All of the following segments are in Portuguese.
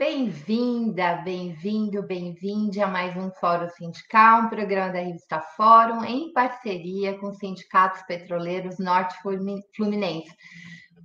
Bem-vinda, bem-vindo, bem-vinde a mais um Fórum Sindical, um programa da revista Fórum, em parceria com os sindicatos petroleiros Norte Fluminense.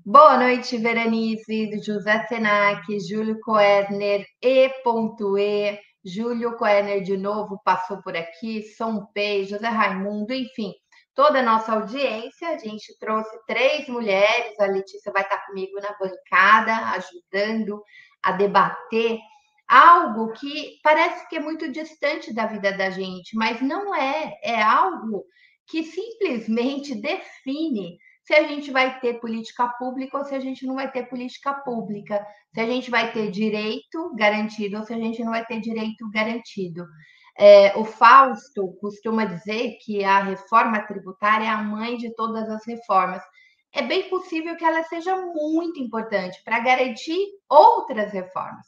Boa noite, Veranice, José Senac, Júlio Koerner, E.E, Júlio Koerner de novo passou por aqui, Som Pei, José Raimundo, enfim, toda a nossa audiência. A gente trouxe 3 mulheres, a Letícia vai estar comigo na bancada, ajudando a debater algo que parece que é muito distante da vida da gente, mas não é. É algo que simplesmente define se a gente vai ter política pública ou se a gente não vai ter política pública, se a gente vai ter direito garantido ou se a gente não vai ter direito garantido. O Fausto costuma dizer que a reforma tributária é a mãe de todas as reformas. É bem possível que ela seja muito importante para garantir outras reformas.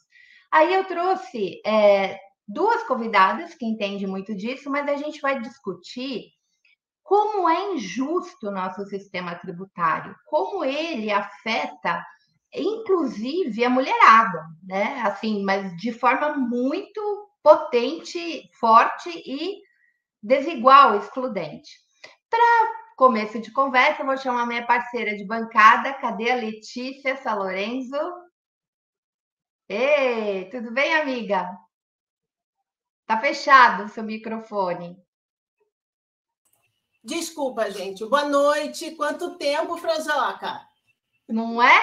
Aí eu trouxe 2 convidadas que entendem muito disso, mas a gente vai discutir como é injusto o nosso sistema tributário, como ele afeta, inclusive, a mulherada, né? Assim, mas de forma muito potente, forte e desigual, excludente. Para começo de conversa, eu vou chamar minha parceira de bancada. Cadê a Letícia Salorenzo? Ei, tudo bem, amiga? Tá fechado o seu microfone. Desculpa, gente. Boa noite. Quanto tempo, Franzoca? Não é?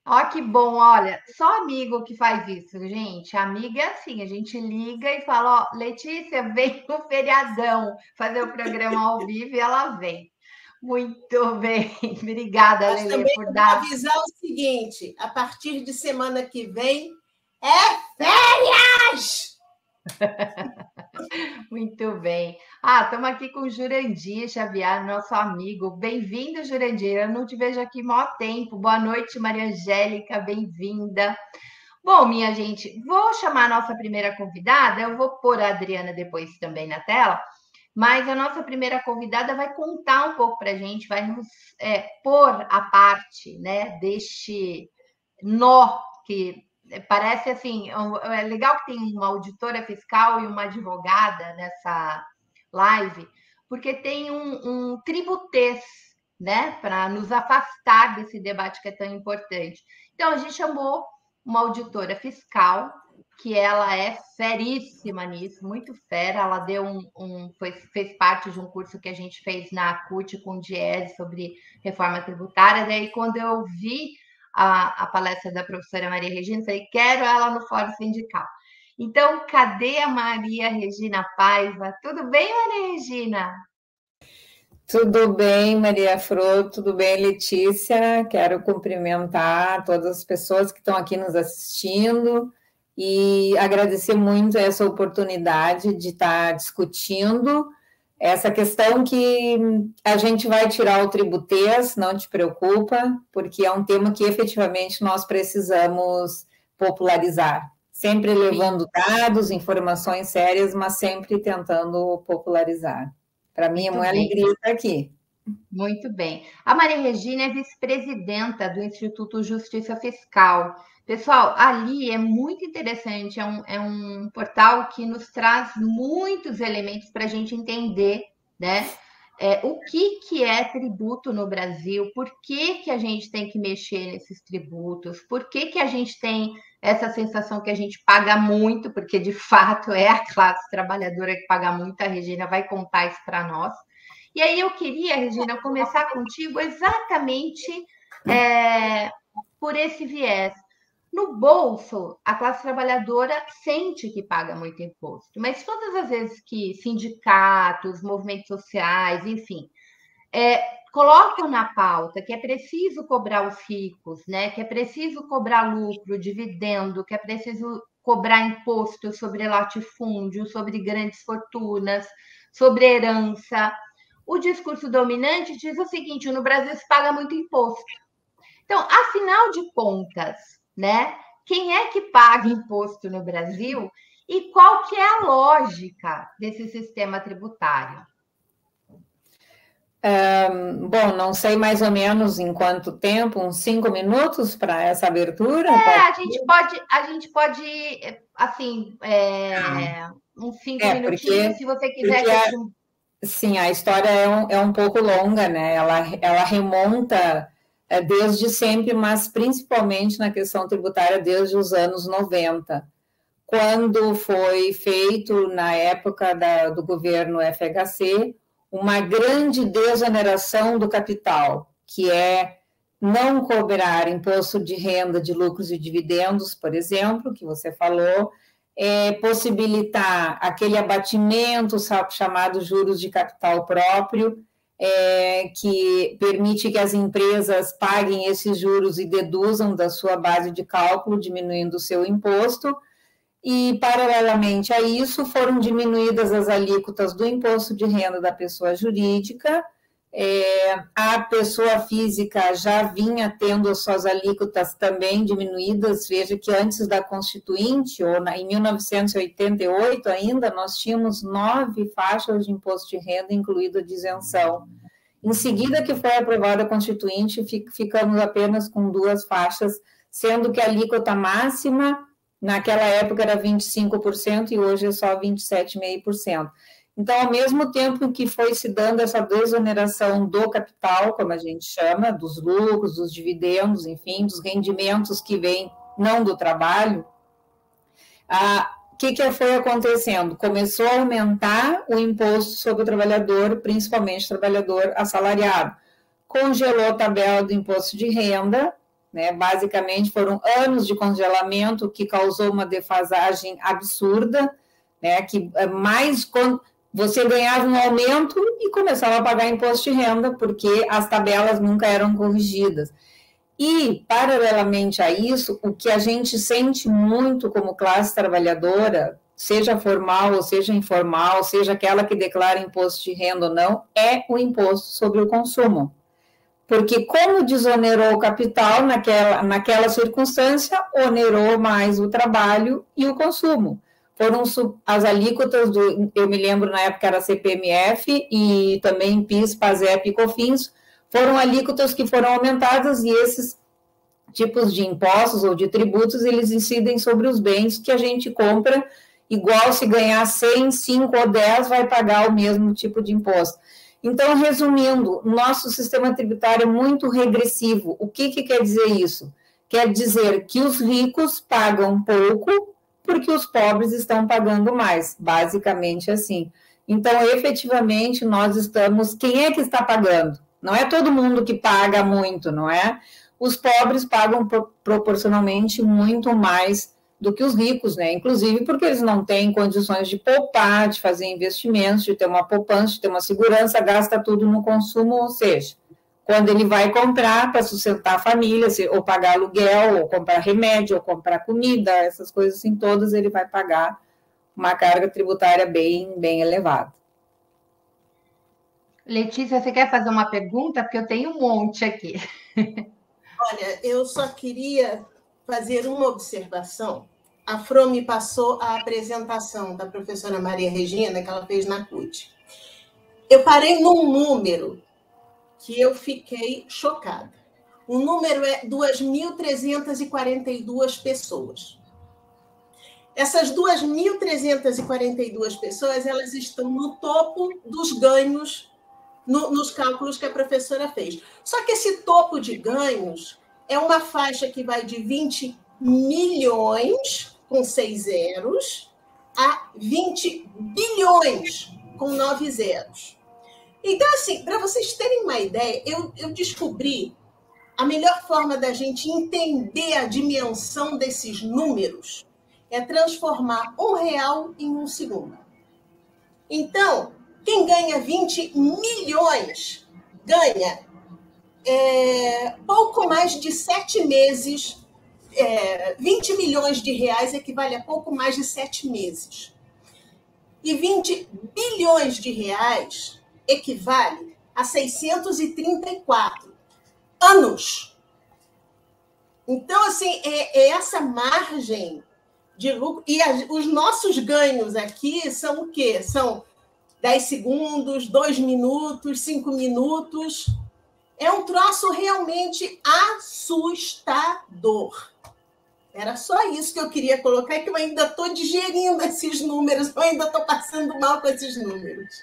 Ó, que bom. Olha, só amigo que faz isso, gente. Amiga é assim, a gente liga e fala, ó, Letícia, vem no feriadão fazer o programa ao vivo e ela vem. Muito bem. Obrigada, Mas Lelê, também por vou dar... avisar o seguinte, a partir de semana que vem é férias! Muito bem. Ah, estamos aqui com o Jurandir Xavier, nosso amigo. Bem-vindo, Jurandir. Eu não te vejo aqui há maior tempo. Boa noite, Maria Angélica, bem-vinda. Bom, minha gente, vou chamar a nossa primeira convidada. Eu vou pôr a Adriana depois também na tela, mas a nossa primeira convidada vai contar um pouco para a gente, vai nos pôr a parte, né, deste nó que parece assim, é legal que tem uma auditora fiscal e uma advogada nessa live, porque tem um tributês, né, para nos afastar desse debate que é tão importante. Então, a gente chamou uma auditora fiscal, que ela é feríssima nisso, muito fera. Ela deu fez parte de um curso que a gente fez na CUT com o Diese sobre reforma tributária. Daí, quando eu vi a palestra da professora Maria Regina, falei, quero ela no Fórum Sindical. Então, cadê a Maria Regina Paiva? Tudo bem, Maria Regina? Tudo bem, Maria Fro, tudo bem, Letícia? Quero cumprimentar todas as pessoas que estão aqui nos assistindo e agradecer muito essa oportunidade de estar discutindo essa questão que a gente vai tirar o tributês, não te preocupa, porque é um tema que efetivamente nós precisamos popularizar, sempre levando dados, informações sérias, mas sempre tentando popularizar. Para mim é uma alegria estar aqui. Muito bem. A Maria Regina é vice-presidenta do Instituto Justiça Fiscal. Pessoal, ali é muito interessante, é um portal que nos traz muitos elementos para a gente entender, né? O que é tributo no Brasil, por que a gente tem que mexer nesses tributos, por que a gente tem essa sensação que a gente paga muito, porque de fato é a classe trabalhadora que paga muito, a Regina vai contar isso para nós. E aí eu queria, Regina, começar contigo exatamente por esse viés. No bolso, a classe trabalhadora sente que paga muito imposto, mas todas as vezes que sindicatos, movimentos sociais, enfim, colocam na pauta que é preciso cobrar os ricos, né? Que é preciso cobrar lucro, dividendo, que é preciso cobrar imposto sobre latifúndio, sobre grandes fortunas, sobre herança. O discurso dominante diz o seguinte: no Brasil se paga muito imposto. Então, afinal de contas, né? Quem é que paga imposto no Brasil e qual que é a lógica desse sistema tributário? Bom, não sei mais ou menos em quanto tempo, uns 5 minutos para essa abertura? A gente pode, assim, uns 5 minutinhos, se você quiser continuar. Sim, a história é um pouco longa, né? Ela remonta desde sempre, mas principalmente na questão tributária desde os anos 90, quando foi feito, na época do governo FHC, uma grande desoneração do capital, que é não cobrar imposto de renda de lucros e dividendos, por exemplo, que você falou, possibilitar aquele abatimento chamado juros de capital próprio, que permite que as empresas paguem esses juros e deduzam da sua base de cálculo, diminuindo o seu imposto. E, paralelamente a isso, foram diminuídas as alíquotas do imposto de renda da pessoa jurídica. A pessoa física já vinha tendo as suas alíquotas também diminuídas. Veja que antes da Constituinte, em 1988 ainda, nós tínhamos 9 faixas de imposto de renda, incluída de isenção. Em seguida que foi aprovada a Constituinte, ficamos apenas com 2 faixas, sendo que a alíquota máxima naquela época era 25% e hoje é só 27,5%. Então, ao mesmo tempo que foi se dando essa desoneração do capital, como a gente chama, dos lucros, dos dividendos, enfim, dos rendimentos que vêm não do trabalho, o que foi acontecendo? Começou a aumentar o imposto sobre o trabalhador, principalmente o trabalhador assalariado. Congelou a tabela do imposto de renda, né? Basicamente foram anos de congelamento que causou uma defasagem absurda, né? Que mais quando você ganhava um aumento e começava a pagar imposto de renda, porque as tabelas nunca eram corrigidas. E, paralelamente a isso, o que a gente sente muito como classe trabalhadora, seja formal ou seja informal, seja aquela que declara imposto de renda ou não, é o imposto sobre o consumo. Porque como desonerou o capital naquela circunstância, onerou mais o trabalho e o consumo. Foram as alíquotas, eu me lembro na época era CPMF e também PIS, PASEP e COFINS, foram alíquotas que foram aumentadas e esses tipos de impostos ou de tributos, eles incidem sobre os bens que a gente compra, igual se ganhar 100, 5 ou 10, vai pagar o mesmo tipo de imposto. Então, resumindo, nosso sistema tributário é muito regressivo. O que quer dizer isso? Quer dizer que os ricos pagam pouco porque os pobres estão pagando mais, basicamente assim. Então, efetivamente, nós estamos... Quem é que está pagando? Não é todo mundo que paga muito, não é? Os pobres pagam proporcionalmente muito mais do que os ricos, né? Inclusive porque eles não têm condições de poupar, de fazer investimentos, de ter uma poupança, de ter uma segurança, gasta tudo no consumo, ou seja, quando ele vai comprar para sustentar a família, ou pagar aluguel, ou comprar remédio, ou comprar comida, essas coisas assim todas, ele vai pagar uma carga tributária bem, bem elevada. Letícia, você quer fazer uma pergunta? Porque eu tenho um monte aqui. Olha, eu só queria fazer uma observação. A Fro me passou a apresentação da professora Maria Regina, que ela fez na CUT. Eu parei num número que eu fiquei chocada. O número é 2.342 pessoas. Essas 2.342 pessoas, elas estão no topo dos ganhos nos cálculos que a professora fez. Só que esse topo de ganhos é uma faixa que vai de 20 milhões, com 6 zeros, a 20 bilhões, com 9 zeros. Então, assim, para vocês terem uma ideia, eu descobri a melhor forma da gente entender a dimensão desses números é transformar R$1 em 1 segundo. Então, quem ganha 20 milhões ganha pouco mais de 7 meses. 20 milhões de reais equivale a pouco mais de 7 meses. E 20 bilhões de reais equivale a 634 anos. Então, assim, essa margem de lucro. E os nossos ganhos aqui são o quê? São 10 segundos, 2 minutos, 5 minutos. É um troço realmente assustador. Era só isso que eu queria colocar, que eu ainda estou digerindo esses números, eu ainda estou passando mal com esses números.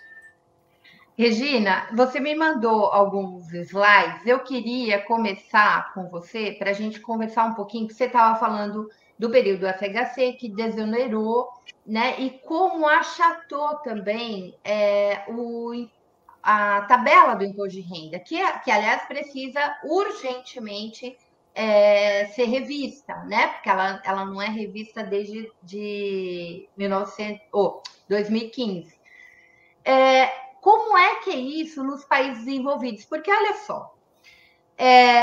Regina, você me mandou alguns slides. Eu queria começar com você para a gente conversar um pouquinho, porque você estava falando do período FHC, que desonerou, né? E como achatou também a tabela do imposto de renda, que aliás, precisa urgentemente ser revista, né? Porque ela não é revista desde 2015. Como é que é isso nos países desenvolvidos? Porque, olha só,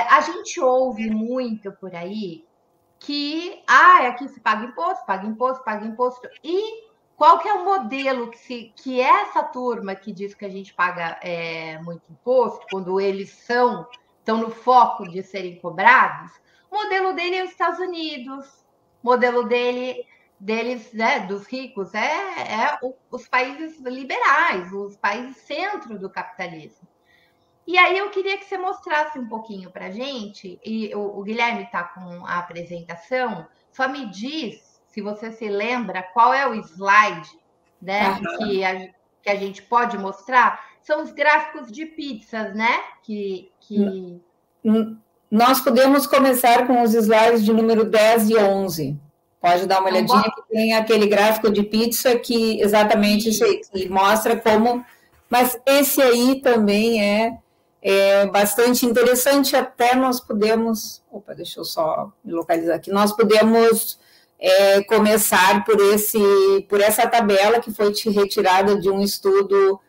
a gente ouve muito por aí que aqui se paga imposto, paga imposto, paga imposto. E qual que é o modelo que essa turma que diz que a gente paga muito imposto, quando eles estão no foco de serem cobrados, o modelo dele é os Estados Unidos, o modelo deles, né, dos ricos, os países liberais, os países centro do capitalismo. E aí eu queria que você mostrasse um pouquinho para a gente, e o Guilherme está com a apresentação, só me diz, se você se lembra, qual é o slide, né, que a gente pode mostrar. São os gráficos de pizzas, né, Nós podemos começar com os slides de número 10 e 11. Pode dar uma olhadinha, que tem aquele gráfico de pizza que exatamente isso aí, que mostra como... Mas esse aí também é bastante interessante, até nós podemos... Opa, deixa eu só me localizar aqui. Nós podemos começar por essa tabela que foi retirada de um estudo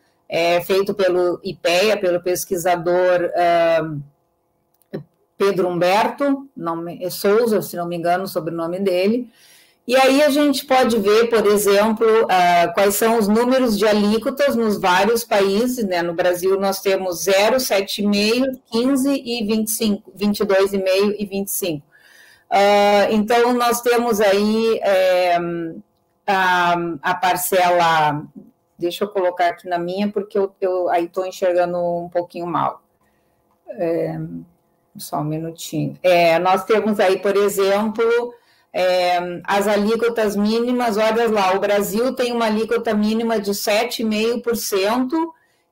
feito pelo IPEA, pelo pesquisador Pedro Humberto Souza, se não me engano, o sobrenome dele. E aí a gente pode ver, por exemplo, quais são os números de alíquotas nos vários países, né? No Brasil nós temos 0, 7,5, 15 e 25, 22,5 e 25. Então nós temos aí a parcela, deixa eu colocar aqui na minha, porque eu aí estou enxergando um pouquinho mal. Só um minutinho. Nós temos aí, por exemplo, as alíquotas mínimas. Olha lá, o Brasil tem uma alíquota mínima de 7,5%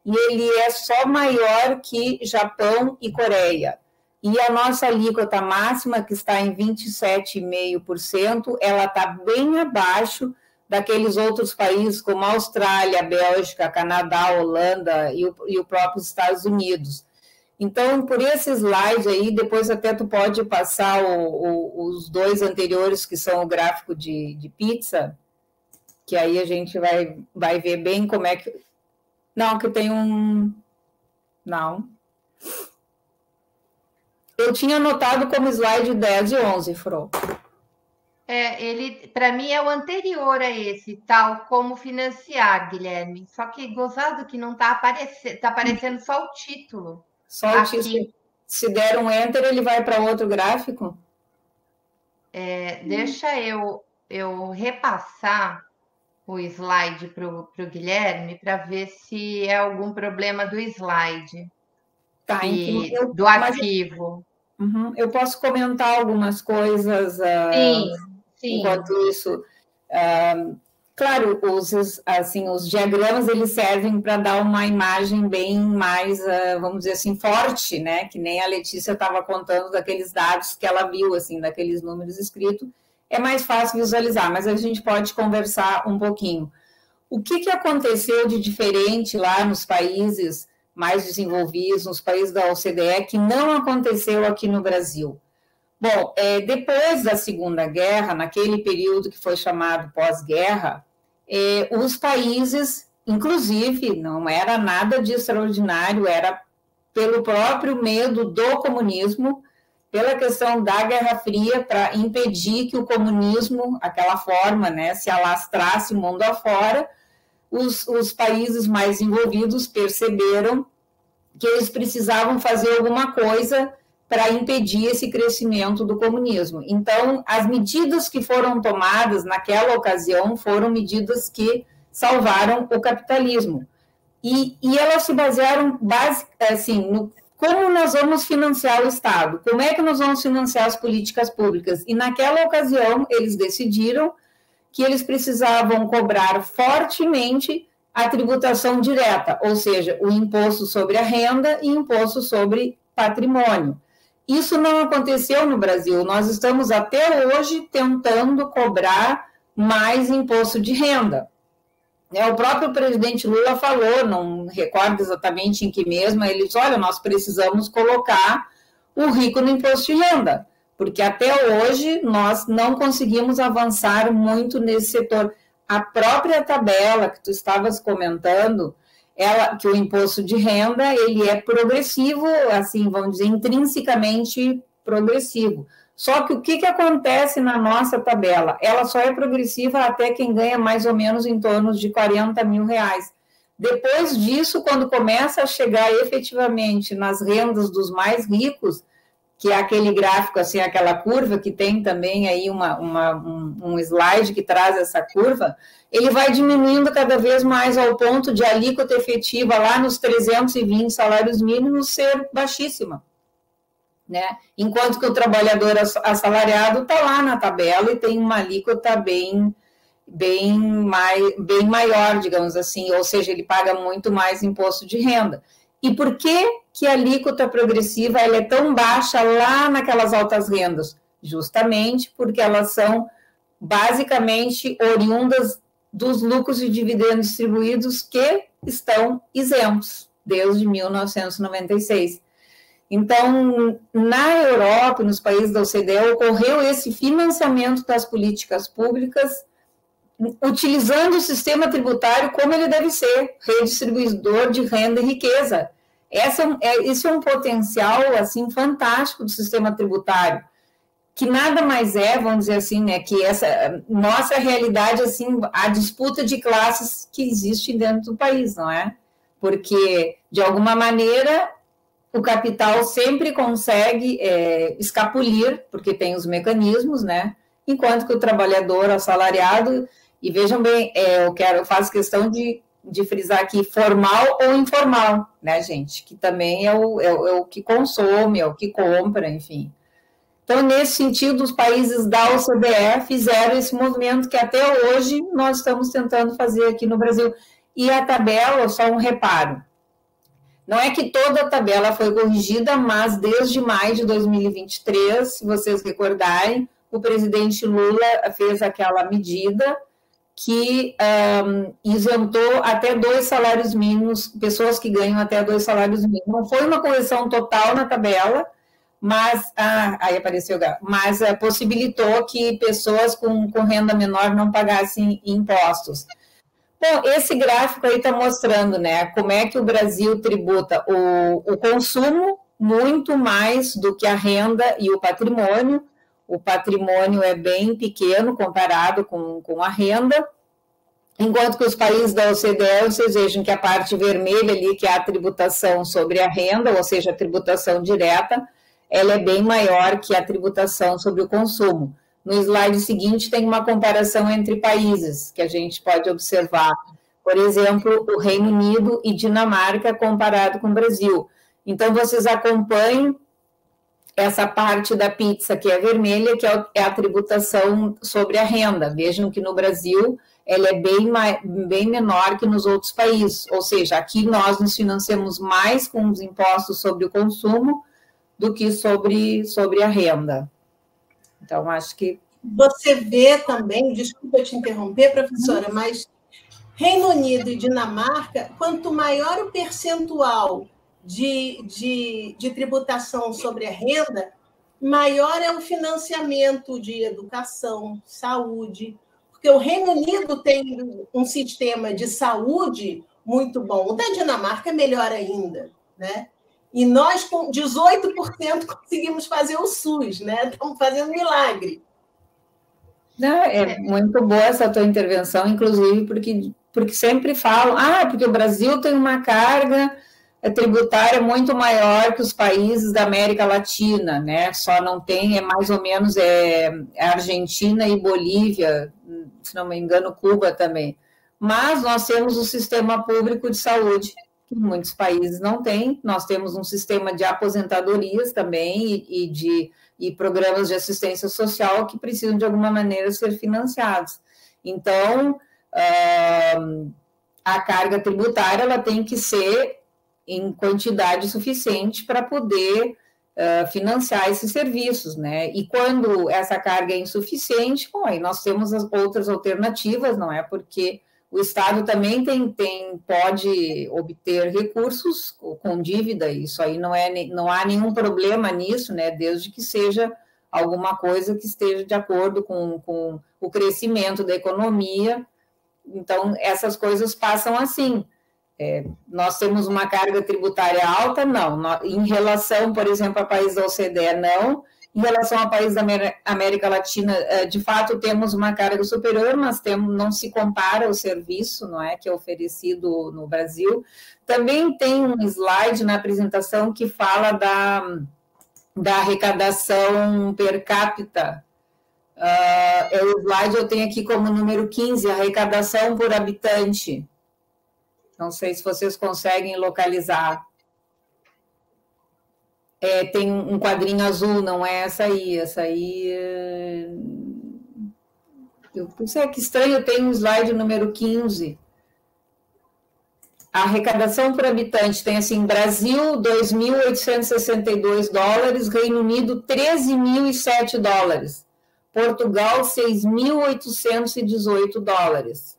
e ele é só maior que Japão e Coreia. E a nossa alíquota máxima, que está em 27,5%, ela está bem abaixo daqueles outros países como a Austrália, Bélgica, Canadá, Holanda e o próprio Estados Unidos. Então, por esse slide aí, depois até tu pode passar os dois anteriores, que são o gráfico de pizza, que aí a gente vai ver bem como é que... Não, que tem um... Não. Eu tinha anotado como slide 10 e 11, Fro. Ele, para mim, é o anterior a esse, tal como financiar, Guilherme. Só que gozado que não está aparecendo, está aparecendo só o título. Só o título. Se der um enter, ele vai para outro gráfico? Deixa eu repassar o slide para o Guilherme para ver se é algum problema do slide, do arquivo. Eu posso comentar algumas coisas sim. Enquanto isso. Claro, os diagramas eles servem para dar uma imagem bem mais, vamos dizer assim, forte, né? Que nem a Letícia estava contando daqueles dados que ela viu, assim, daqueles números escritos. É mais fácil visualizar, mas a gente pode conversar um pouquinho. O que aconteceu de diferente lá nos países mais desenvolvidos, nos países da OCDE, que não aconteceu aqui no Brasil? Bom, depois da Segunda Guerra, naquele período que foi chamado pós-guerra, os países, inclusive, não era nada de extraordinário, era pelo próprio medo do comunismo, pela questão da Guerra Fria, para impedir que o comunismo, aquela forma, né, se alastrasse mundo afora, os países mais envolvidos perceberam que eles precisavam fazer alguma coisa para impedir esse crescimento do comunismo. Então, as medidas que foram tomadas naquela ocasião foram medidas que salvaram o capitalismo. e elas se basearam assim, no como nós vamos financiar o Estado, como é que nós vamos financiar as políticas públicas. E naquela ocasião, eles decidiram que eles precisavam cobrar fortemente a tributação direta, ou seja, o imposto sobre a renda e imposto sobre patrimônio. Isso não aconteceu no Brasil. Nós estamos até hoje tentando cobrar mais imposto de renda. O próprio presidente Lula falou, não recordo exatamente em que mesmo, ele disse, olha, nós precisamos colocar o rico no imposto de renda, porque até hoje nós não conseguimos avançar muito nesse setor. A própria tabela que tu estavas comentando, que o imposto de renda, ele é progressivo, assim, vamos dizer, intrinsecamente progressivo. Só que o que acontece na nossa tabela? Ela só é progressiva até quem ganha mais ou menos em torno de 40 mil reais. Depois disso, quando começa a chegar efetivamente nas rendas dos mais ricos, que é aquele gráfico, assim, aquela curva, que tem também aí um slide que traz essa curva, ele vai diminuindo cada vez mais ao ponto de a alíquota efetiva lá nos 320 salários mínimos ser baixíssima. Né? Enquanto que o trabalhador assalariado está lá na tabela e tem uma alíquota bem maior, digamos assim, ou seja, ele paga muito mais imposto de renda. E por que a alíquota progressiva ela é tão baixa lá naquelas altas rendas? Justamente porque elas são basicamente oriundas dos lucros e dividendos distribuídos que estão isentos desde 1996. Então, na Europa, nos países da OCDE, ocorreu esse financiamento das políticas públicas utilizando o sistema tributário como ele deve ser, redistribuidor de renda e riqueza. Esse é um potencial assim fantástico do sistema tributário, que nada mais vamos dizer assim, né, que essa nossa realidade, assim, a disputa de classes que existe dentro do país, não é? Porque, de alguma maneira, o capital sempre consegue escapulir, porque tem os mecanismos, né? Enquanto que o trabalhador assalariado, e vejam bem, eu faço questão de frisar aqui, formal ou informal, né, gente? Que também é o que consome, é o que compra, enfim. Então, nesse sentido, os países da OCDE fizeram esse movimento que até hoje nós estamos tentando fazer aqui no Brasil. E a tabela, só um reparo, não é que toda a tabela foi corrigida, mas desde maio de 2023, se vocês recordarem, o presidente Lula fez aquela medida que isentou até 2 salários mínimos, pessoas que ganham até 2 salários mínimos. Não foi uma correção total na tabela, mas aí apareceu, mas possibilitou que pessoas com renda menor não pagassem impostos. Bom, esse gráfico aí está mostrando, né, como é que o Brasil tributa o consumo muito mais do que a renda e o patrimônio. O patrimônio é bem pequeno comparado com a renda, enquanto que os países da OCDE, vocês vejam que a parte vermelha ali, que é a tributação sobre a renda, ou seja, a tributação direta, ela é bem maior que a tributação sobre o consumo. No slide seguinte tem uma comparação entre países que a gente pode observar. Por exemplo, o Reino Unido e Dinamarca comparado com o Brasil. Então, vocês acompanhem essa parte da pizza que é vermelha, que é a tributação sobre a renda. Vejam que no Brasil ela é bem menor que nos outros países. Ou seja, aqui nós nos financiamos mais com os impostos sobre o consumo do que sobre a renda. Então, acho que... Você vê também, desculpa te interromper, professora, mas Reino Unido e Dinamarca, quanto maior o percentual de tributação sobre a renda, maior é o financiamento de educação, saúde, porque o Reino Unido tem um sistema de saúde muito bom, o da Dinamarca é melhor ainda, né? E nós, com 18%, conseguimos fazer o SUS, né? Estamos fazendo milagre. Não, é muito boa essa tua intervenção, inclusive, porque sempre falam, porque o Brasil tem uma carga tributária muito maior que os países da América Latina, né? Só não tem, mais ou menos, Argentina e Bolívia, se não me engano, Cuba também. mas nós temos o sistema público de saúde, que muitos países não têm. Nós temos um sistema de aposentadorias também e programas de assistência social que precisam, de alguma maneira, ser financiados. Então, a carga tributária ela tem que ser em quantidade suficiente para poder financiar esses serviços, né? E quando essa carga é insuficiente, bom, aí nós temos as outras alternativas, não é? Porque o Estado também pode obter recursos com dívida, isso aí não há nenhum problema nisso, né? Desde que seja alguma coisa que esteja de acordo com o crescimento da economia. Então, essas coisas passam assim. Nós temos uma carga tributária alta? Não. Em relação, por exemplo, a países da OCDE, não. Em relação a países da América Latina, de fato, temos uma carga superior, mas não se compara o serviço, não é, que é oferecido no Brasil. Também tem um slide na apresentação que fala da arrecadação per capita. O slide eu tenho aqui como número 15, arrecadação por habitante. Não sei se vocês conseguem localizar. Tem um quadrinho azul, não é essa aí. Essa aí. Não sei, que estranho, tem um slide número 15. A arrecadação por habitante tem assim: Brasil, 2.862 dólares, Reino Unido, 13.007 dólares, Portugal, 6.818 dólares.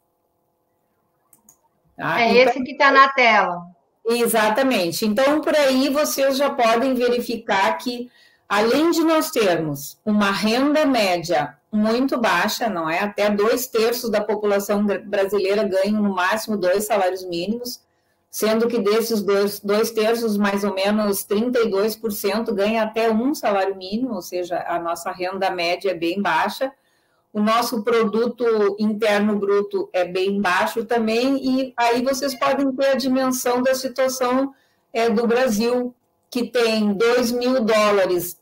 Tá? Esse que está na tela. Exatamente. Então, por aí vocês já podem verificar que, além de nós termos uma renda média muito baixa, não é? Até 2/3 da população brasileira ganham no máximo 2 salários mínimos, sendo que desses 2/3, mais ou menos 32% ganha até 1 salário mínimo, ou seja, a nossa renda média é bem baixa. O nosso produto interno bruto é bem baixo também, e aí vocês podem ter a dimensão da situação do Brasil, que tem 2.000 dólares,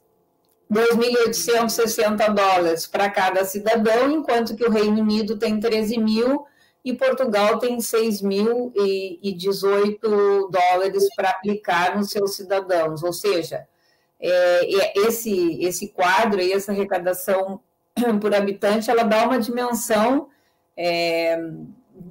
2.860 dólares para cada cidadão, enquanto que o Reino Unido tem 13.000 e Portugal tem 6.018 dólares para aplicar nos seus cidadãos. Ou seja, esse quadro e essa arrecadação por habitante, ela dá uma dimensão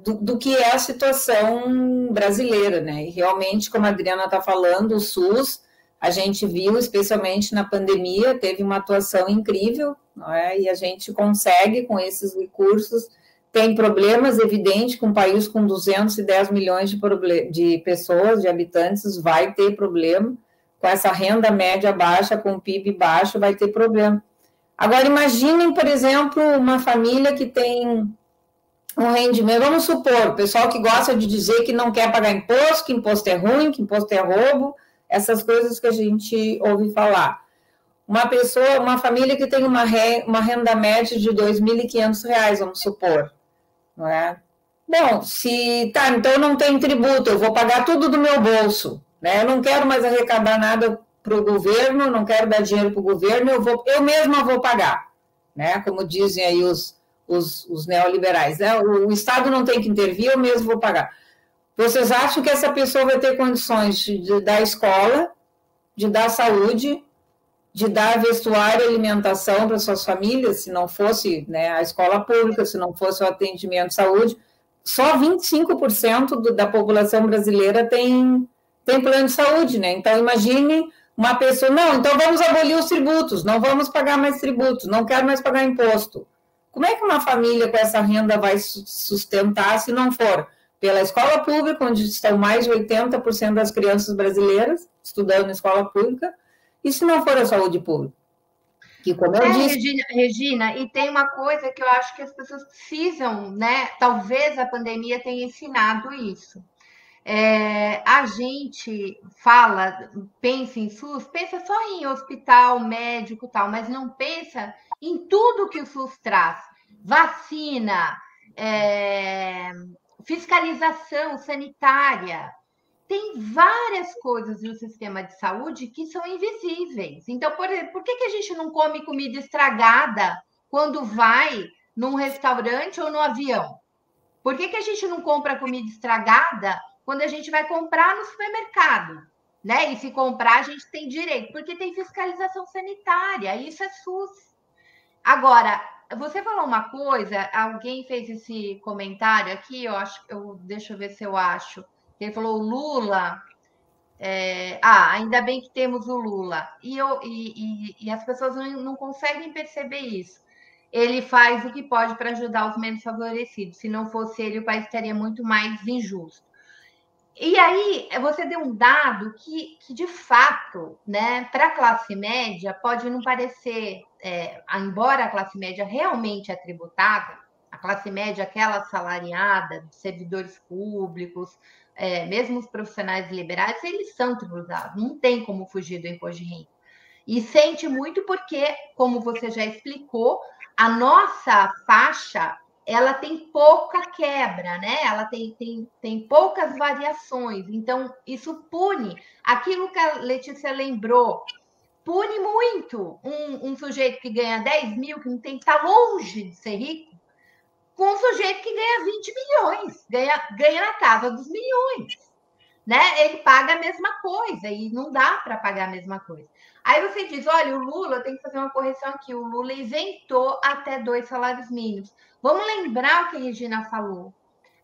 do que é a situação brasileira, né? E realmente, como a Adriana está falando, o SUS, a gente viu, especialmente na pandemia, teve uma atuação incrível, não é? E a gente consegue, com esses recursos, tem problemas evidentes com um país com 210 milhões de pessoas, de habitantes, vai ter problema, com essa renda média baixa, com o PIB baixo, vai ter problema. Agora, imaginem, por exemplo, uma família que tem um rendimento, vamos supor, o pessoal que gosta de dizer que não quer pagar imposto, que imposto é ruim, que imposto é roubo, essas coisas que a gente ouve falar. Uma família que tem uma renda média de R$ 2.500, vamos supor, não é? Bom, então não tem tributo, eu vou pagar tudo do meu bolso, né? Eu não quero mais arrecadar nada para o governo, não quero dar dinheiro para o governo, eu mesma vou pagar, né? Como dizem aí os neoliberais, né? O Estado não tem que intervir, eu mesmo vou pagar. Vocês acham que essa pessoa vai ter condições de dar escola, de dar saúde, de dar vestuário e alimentação para suas famílias, se não fosse, né, a escola pública, se não fosse o atendimento de saúde? Só 25% da população brasileira tem plano de saúde, né? Então, imagine uma pessoa, não, então vamos abolir os tributos, não vamos pagar mais tributos, não quero mais pagar imposto. Como é que uma família com essa renda vai sustentar se não for pela escola pública, onde estão mais de 80% das crianças brasileiras estudando na escola pública, e se não for a saúde pública? Que, como eu disse... Regina, e tem uma coisa que eu acho que as pessoas precisam, né? Talvez a pandemia tenha ensinado isso. A gente pensa em SUS, pensa só em hospital, médico e tal, mas não pensa em tudo que o SUS traz. Vacina, fiscalização sanitária. Tem várias coisas no sistema de saúde que são invisíveis. Então, por que a gente não come comida estragada quando vai num restaurante ou no avião? Por que a gente não compra comida estragada quando a gente vai comprar no supermercado? Né? E se comprar, a gente tem direito, porque tem fiscalização sanitária, isso é SUS. Agora, você falou uma coisa, alguém fez esse comentário aqui, deixa eu ver se eu acho. Ele falou: o Lula. Ainda bem que temos o Lula. E as pessoas não conseguem perceber isso. Ele faz o que pode para ajudar os menos favorecidos. Se não fosse ele, o país estaria muito mais injusto. E aí, você deu um dado que de fato, né, para a classe média, pode não parecer, embora a classe média realmente é tributada, a classe média, aquela assalariada, servidores públicos, mesmo os profissionais liberais, eles são tributados, não tem como fugir do imposto de renda. E sente muito porque, como você já explicou, a nossa faixa ela tem pouca quebra, né? Ela tem poucas variações. Então, isso pune. Aquilo que a Letícia lembrou, pune muito um sujeito que ganha 10 mil, que não tem, está longe de ser rico, com um sujeito que ganha 20 milhões, ganha na casa dos milhões. Né? Ele paga a mesma coisa e não dá para pagar a mesma coisa. Aí você diz, olha, o Lula tem que fazer uma correção aqui, o Lula isentou até 2 salários mínimos. Vamos lembrar o que a Regina falou.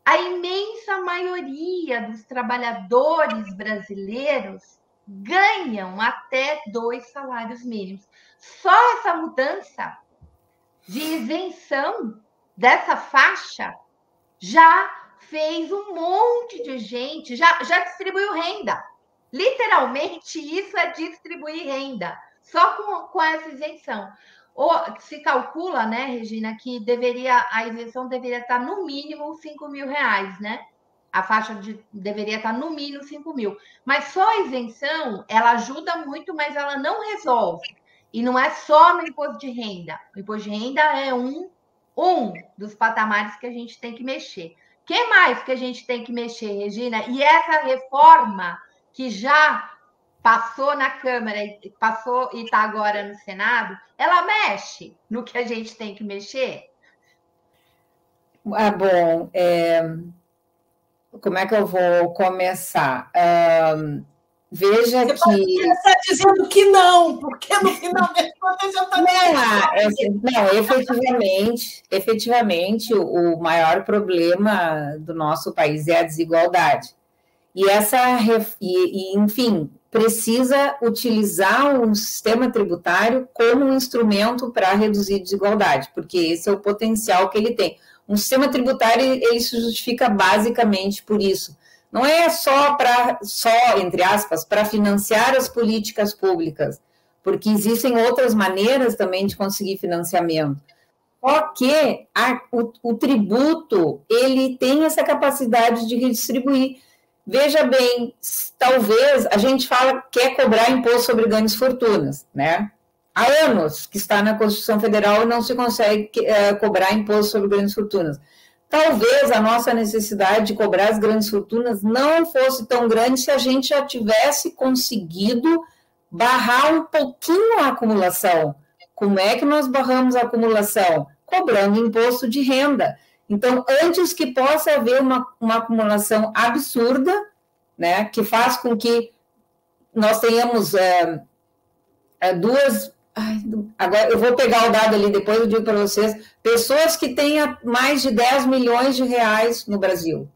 A imensa maioria dos trabalhadores brasileiros ganham até 2 salários mínimos. Só essa mudança de isenção dessa faixa já fez um monte de gente, já distribuiu renda. Literalmente, isso é distribuir renda, só com essa isenção. Se calcula, né, Regina, que a isenção deveria estar no mínimo 5 mil reais, né? A faixa deveria estar no mínimo 5 mil. Mas só a isenção, ela ajuda muito, mas ela não resolve. E não é só no imposto de renda. O imposto de renda é um dos patamares que a gente tem que mexer. O que mais que a gente tem que mexer, Regina? E essa reforma que já passou na Câmara, passou e está agora no Senado, ela mexe no que a gente tem que mexer? Bom, como é que eu vou começar? Veja você que... Você está dizendo que não, porque no final das contas já está... Não, efetivamente, o maior problema do nosso país é a desigualdade. Enfim, precisa utilizar um sistema tributário como um instrumento para reduzir desigualdade, porque esse é o potencial que ele tem. Um sistema tributário, ele se justifica basicamente por isso. Não é só, entre aspas, para financiar as políticas públicas, porque existem outras maneiras também de conseguir financiamento. Só que o tributo, ele tem essa capacidade de redistribuir. Veja bem, talvez a gente quer cobrar imposto sobre grandes fortunas, né? Há anos que está na Constituição Federal e não se consegue cobrar imposto sobre grandes fortunas. Talvez a nossa necessidade de cobrar as grandes fortunas não fosse tão grande se a gente já tivesse conseguido barrar um pouquinho a acumulação. Como é que nós barramos a acumulação? Cobrando imposto de renda. Então, antes que possa haver uma acumulação absurda, né, que faz com que nós tenhamos agora eu vou pegar o dado ali, depois eu digo para vocês, pessoas que tenham mais de 10 milhões de reais no Brasil.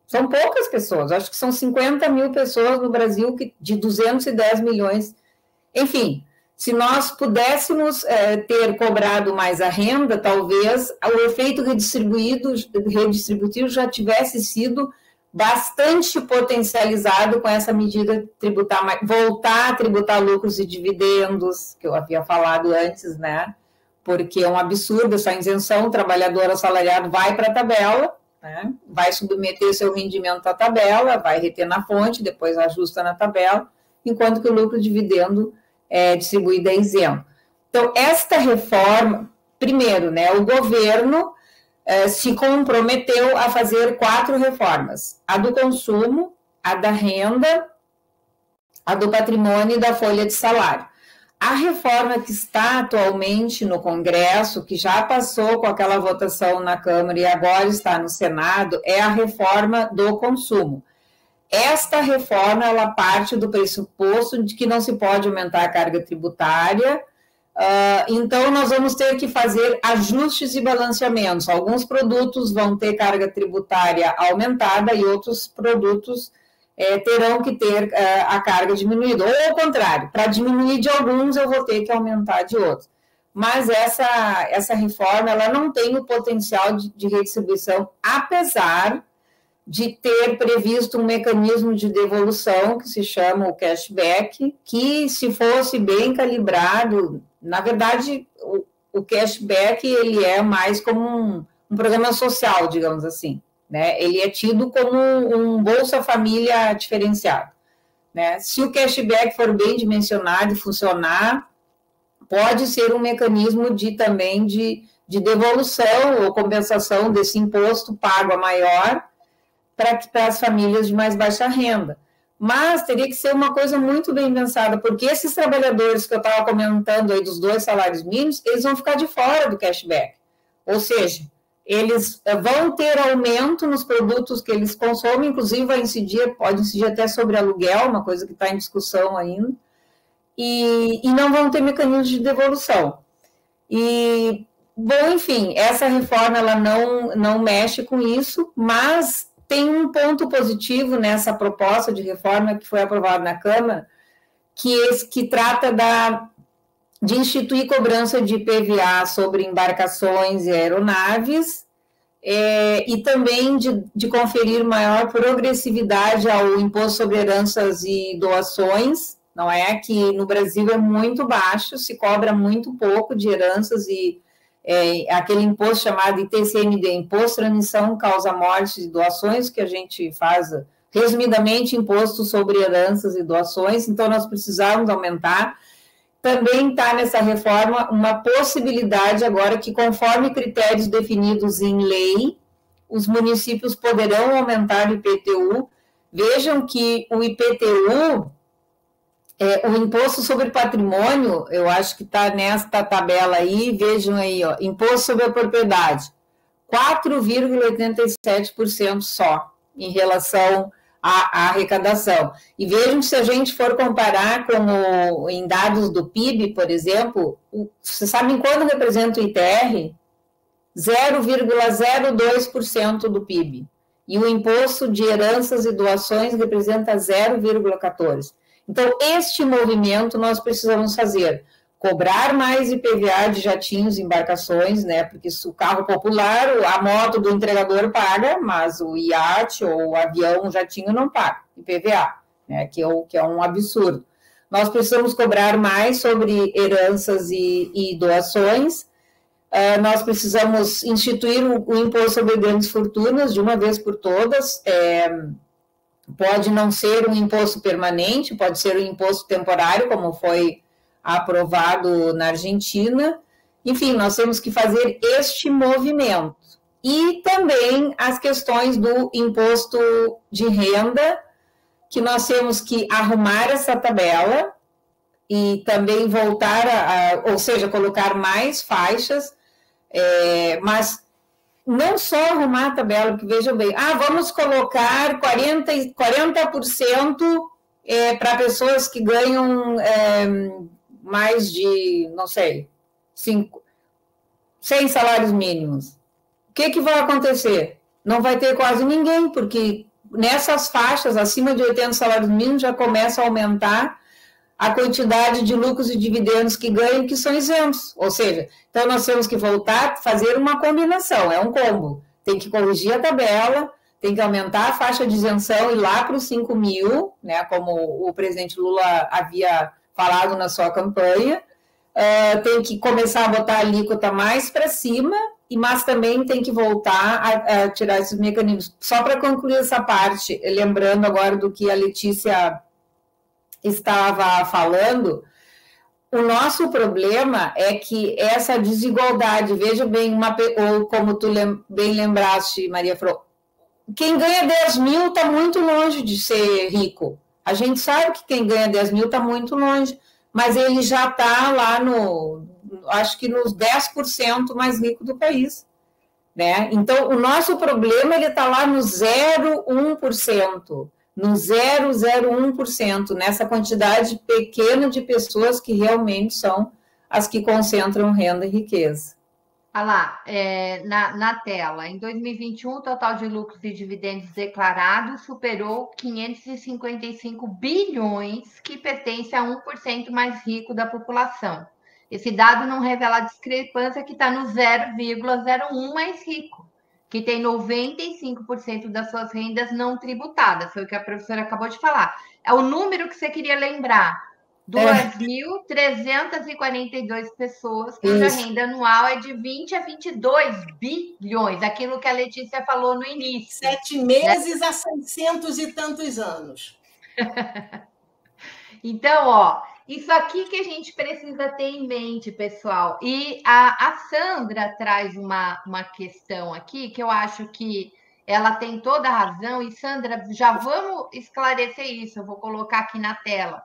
São poucas pessoas, acho que são 50 mil pessoas no Brasil de 210 milhões. Enfim, se nós pudéssemos ter cobrado mais a renda, talvez o efeito redistributivo já tivesse sido bastante potencializado com essa medida tributar, voltar a tributar lucros e dividendos, que eu havia falado antes, né? Porque é um absurdo essa isenção, o trabalhador assalariado vai para a tabela, né? Vai submeter seu rendimento à tabela, vai reter na fonte, depois ajusta na tabela, enquanto que o lucro e dividendo distribuído é isento. Então, esta reforma, primeiro, né, o governo se comprometeu a fazer 4 reformas: a do consumo, a da renda, a do patrimônio e da folha de salário. A reforma que está atualmente no Congresso, que já passou com aquela votação na Câmara e agora está no Senado, é a reforma do consumo. Esta reforma, ela parte do pressuposto de que não se pode aumentar a carga tributária, então nós vamos ter que fazer ajustes e balanceamentos. Alguns produtos vão ter carga tributária aumentada e outros produtos terão que ter a carga diminuída, ou ao contrário, para diminuir de alguns eu vou ter que aumentar de outros. Mas essa reforma, ela não tem o potencial de redistribuição, apesar de ter previsto um mecanismo de devolução, que se chama o cashback, que se fosse bem calibrado, na verdade, o cashback, ele é mais como um programa social, digamos assim. Né? Ele é tido como um Bolsa Família diferenciado. Né? Se o cashback for bem dimensionado e funcionar, pode ser um mecanismo também de devolução ou compensação desse imposto pago a maior para as famílias de mais baixa renda. Mas teria que ser uma coisa muito bem pensada, porque esses trabalhadores que eu estava comentando aí dos 2 salários mínimos, eles vão ficar de fora do cashback. Ou seja, eles vão ter aumento nos produtos que eles consomem, inclusive pode incidir até sobre aluguel, uma coisa que está em discussão ainda, e não vão ter mecanismos de devolução. Bom, enfim, essa reforma ela não mexe com isso, mas tem um ponto positivo nessa proposta de reforma que foi aprovada na Câmara, que trata de instituir cobrança de IPVA sobre embarcações e aeronaves, e também de conferir maior progressividade ao imposto sobre heranças e doações, não é? Que no Brasil é muito baixo, se cobra muito pouco de heranças e aquele imposto chamado ITCMD, Imposto, Transmissão, Causa Morte e Doações, que a gente faz, resumidamente, imposto sobre heranças e doações, então nós precisávamos aumentar. Também está nessa reforma uma possibilidade agora que, conforme critérios definidos em lei, os municípios poderão aumentar o IPTU. Vejam que o IPTU, o Imposto sobre Patrimônio, eu acho que está nesta tabela aí, vejam aí, ó, Imposto sobre a Propriedade, 4,87% só, em relação à arrecadação. E vejam que se a gente for comparar em dados do PIB, por exemplo, vocês sabem quanto representa o ITR? 0,02% do PIB. E o imposto de heranças e doações representa 0,14%. Então, este movimento nós precisamos fazer. Cobrar mais IPVA de jatinhos e embarcações, né? Porque o carro popular, a moto do entregador paga, mas o iate ou o avião, o jatinho não paga IPVA, né? Que é um absurdo. Nós precisamos cobrar mais sobre heranças e doações. Nós precisamos instituir o imposto sobre grandes fortunas de uma vez por todas. Pode não ser um imposto permanente, pode ser um imposto temporário, como foi aprovado na Argentina. Enfim, nós temos que fazer este movimento. E também as questões do imposto de renda, que nós temos que arrumar essa tabela e também voltar ou seja, colocar mais faixas, mas não só arrumar a tabela, porque vejam bem, vamos colocar 40% para pessoas que ganham mais de, não sei, 100 salários mínimos. O que vai acontecer? Não vai ter quase ninguém, porque nessas faixas, acima de 80 salários mínimos, já começa a aumentar a quantidade de lucros e dividendos que ganham, que são isentos. Ou seja, então nós temos que voltar a fazer uma combinação, é um combo. Tem que corrigir a tabela, tem que aumentar a faixa de isenção e ir lá para os 5 mil, né, como o presidente Lula havia falado na sua campanha. Tem que começar a botar a alíquota mais para cima, mas também tem que voltar a tirar esses mecanismos. Só para concluir essa parte, lembrando agora do que a Letícia estava falando, o nosso problema é que essa desigualdade, veja bem, ou como tu bem lembraste, Maria Flor, quem ganha 10 mil está muito longe de ser rico. A gente sabe que quem ganha 10 mil está muito longe, mas ele já está lá acho que nos 10% mais rico do país. Né? Então, o nosso problema ele está lá no 0,1%, no 0,01%, nessa quantidade pequena de pessoas que realmente são as que concentram renda e riqueza. Olha lá, na tela, em 2021, o total de lucros e dividendos declarados superou 555 bilhões, que pertence a 1% mais rico da população. Esse dado não revela a discrepância que está no 0,01 mais rico, que tem 95% das suas rendas não tributadas. Foi o que a professora acabou de falar. É o número que você queria lembrar. 2.342 pessoas, cuja renda anual é de 20 a 22 bilhões. Aquilo que a Letícia falou no início. 7 meses, né? A 600 e tantos anos. Então, ó, isso aqui que a gente precisa ter em mente, pessoal. E a Sandra traz uma questão aqui que eu acho que ela tem toda a razão. E, Sandra, já vamos esclarecer isso. Eu vou colocar aqui na tela.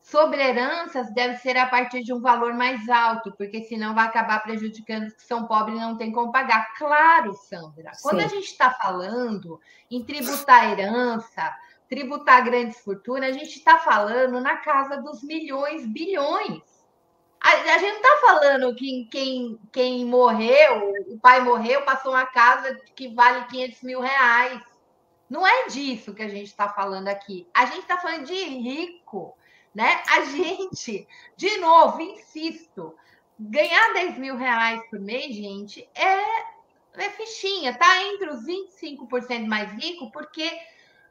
Sobre heranças, deve ser a partir de um valor mais alto, porque senão vai acabar prejudicando os que são pobres e não tem como pagar. Claro, Sandra. Sim. Quando a gente está falando em tributar herança, tributar grandes fortunas, a gente está falando na casa dos milhões, bilhões. A gente não está falando que quem morreu, o pai morreu, passou uma casa que vale 500 mil reais. Não é disso que a gente está falando aqui. A gente está falando de rico, né? A gente, de novo, insisto, ganhar 10 mil reais por mês, gente, é fichinha, tá entre os 25% mais ricos, porque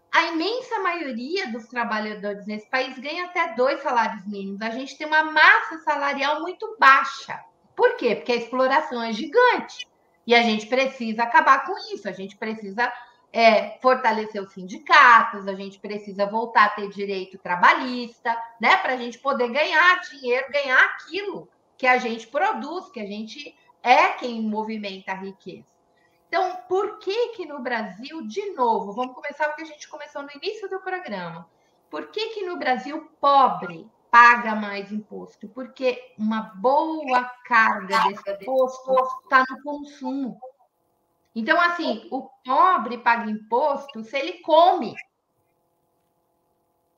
a imensa maioria dos trabalhadores nesse país ganha até 2 salários mínimos. A gente tem uma massa salarial muito baixa. Por quê? Porque a exploração é gigante. E a gente precisa acabar com isso. A gente precisa fortalecer os sindicatos, a gente precisa voltar a ter direito trabalhista, né? Para a gente poder ganhar dinheiro, ganhar aquilo que a gente produz, que a gente é quem movimenta a riqueza. Então, por que no Brasil, de novo, vamos começar o que a gente começou no início do programa. Por que no Brasil pobre paga mais imposto? Porque uma boa carga desse imposto está no consumo. Então, assim, o pobre paga imposto se ele come.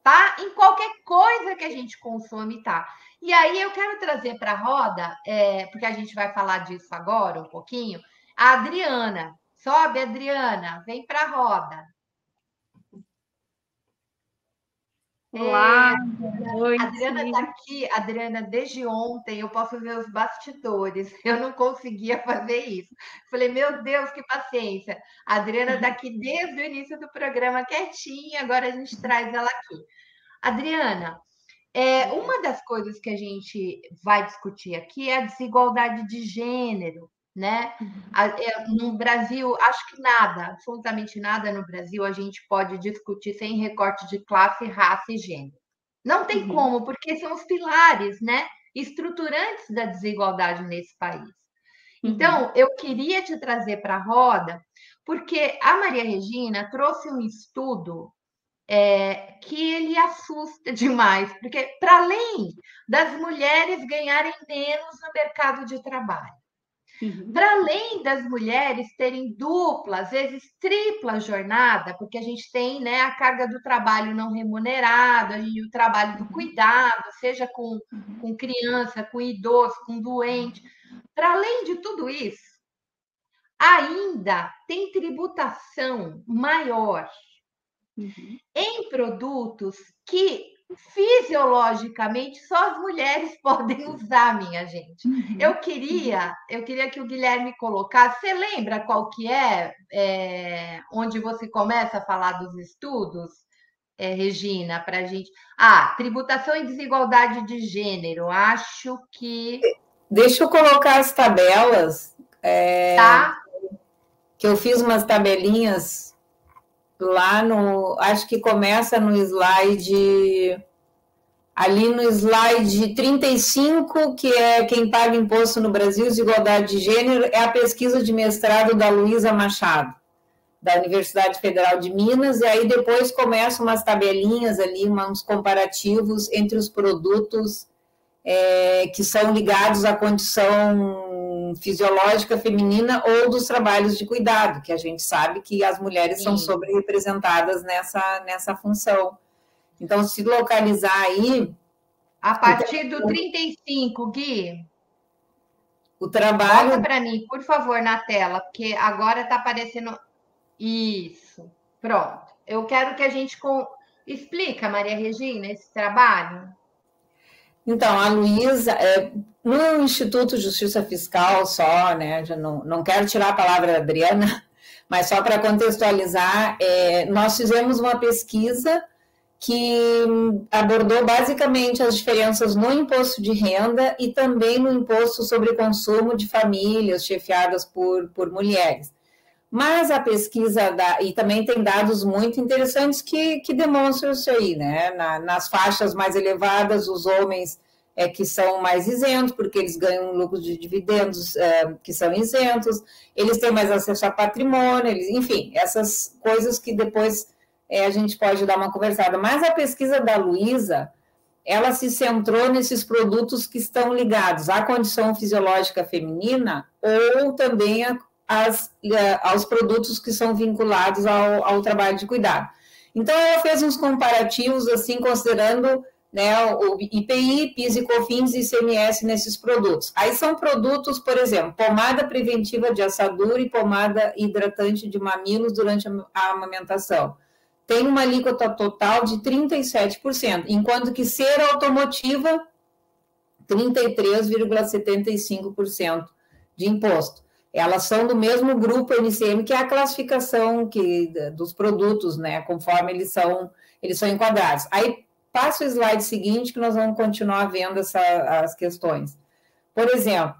Tá? Em qualquer coisa que a gente consome, tá? E aí eu quero trazer para a roda, porque a gente vai falar disso agora um pouquinho, a Adriana. Sobe, Adriana, vem para a roda. Olá, a Adriana está aqui, Adriana, desde ontem eu posso ver os bastidores, eu não conseguia fazer isso. Falei, meu Deus, que paciência. A Adriana está aqui desde o início do programa, quietinha, agora a gente traz ela aqui. Adriana, uma das coisas que a gente vai discutir aqui é a desigualdade de gênero, né? No Brasil, acho que nada, absolutamente nada no Brasil a gente pode discutir sem recorte de classe, raça e gênero. Não tem como, porque são os pilares, né, estruturantes da desigualdade nesse país. Então, eu queria te trazer para a roda, porque a Maria Regina trouxe um estudo que ele assusta demais, porque para além das mulheres ganharem menos no mercado de trabalho, para além das mulheres terem dupla, às vezes tripla jornada, porque a gente tem, né, a carga do trabalho não remunerado, o trabalho do cuidado, seja com criança, com idoso, com doente. Para além de tudo isso, ainda tem tributação maior em produtos que fisiologicamente só as mulheres podem usar, minha gente. Eu queria que o Guilherme colocasse. Você lembra qual que onde você começa a falar dos estudos, Regina, para a gente? Tributação e desigualdade de gênero. Acho que... Deixa eu colocar as tabelas. Tá. Que eu fiz umas tabelinhas lá acho que começa no slide, ali no slide 35, que é quem paga imposto no Brasil, desigualdade de gênero, é a pesquisa de mestrado da Luísa Machado, da Universidade Federal de Minas, e aí depois começam umas tabelinhas ali, uns comparativos entre os produtos que são ligados à condição fisiológica feminina ou dos trabalhos de cuidado, que a gente sabe que as mulheres são sobre-representadas nessa função. Então, se localizar aí... A partir do 35, Gui. O trabalho... Bota para mim, por favor, na tela, porque agora está aparecendo... Isso, pronto. Eu quero que a gente... Explica, Maria Regina, esse trabalho. Então, a Luísa, no Instituto de Justiça Fiscal só, né, já não quero tirar a palavra da Adriana, mas só para contextualizar, nós fizemos uma pesquisa que abordou basicamente as diferenças no imposto de renda e também no imposto sobre consumo de famílias chefiadas por mulheres. Mas a pesquisa, e também tem dados muito interessantes que demonstram isso aí, né? Nas faixas mais elevadas, os homens que são mais isentos, porque eles ganham lucros de dividendos que são isentos, eles têm mais acesso a patrimônio, enfim, essas coisas que depois a gente pode dar uma conversada. Mas a pesquisa da Luísa, ela se centrou nesses produtos que estão ligados à condição fisiológica feminina ou também aos produtos que são vinculados ao trabalho de cuidado. Então, ela fez uns comparativos, assim, considerando, né, o IPI, PIS e COFINS e ICMS nesses produtos. Aí são produtos, por exemplo, pomada preventiva de assadura e pomada hidratante de mamilos durante a amamentação. Tem uma alíquota total de 37%, enquanto que cera automotiva, 33,75% de imposto. Elas são do mesmo grupo NCM, que é a classificação dos produtos, né, conforme eles são enquadrados. Aí, passa o slide seguinte, que nós vamos continuar vendo as questões. Por exemplo,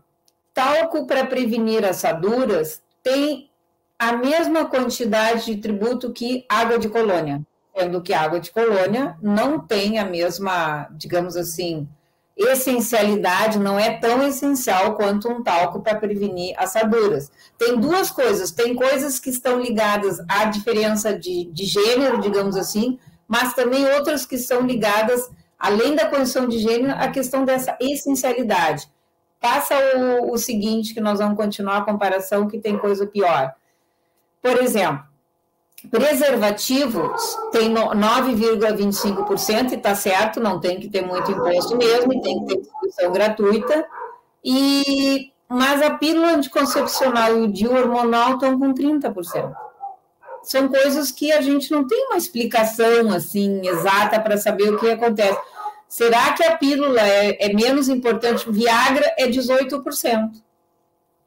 talco para prevenir assaduras tem a mesma quantidade de tributo que água de colônia, sendo que a água de colônia não tem a mesma, digamos assim, essencialidade, não é tão essencial quanto um talco para prevenir assaduras. Tem duas coisas, tem coisas que estão ligadas à diferença de gênero, digamos assim, mas também outras que são ligadas, além da condição de gênero, à questão dessa essencialidade. Passa o seguinte, que nós vamos continuar a comparação, que tem coisa pior. Por exemplo, preservativos tem 9,25%, e está certo, não tem que ter muito imposto mesmo, e tem que ter distribuição gratuita, mas a pílula anticoncepcional e o DIU hormonal estão com 30%. São coisas que a gente não tem uma explicação assim exata para saber o que acontece. Será que a pílula é menos importante? Viagra é 18%,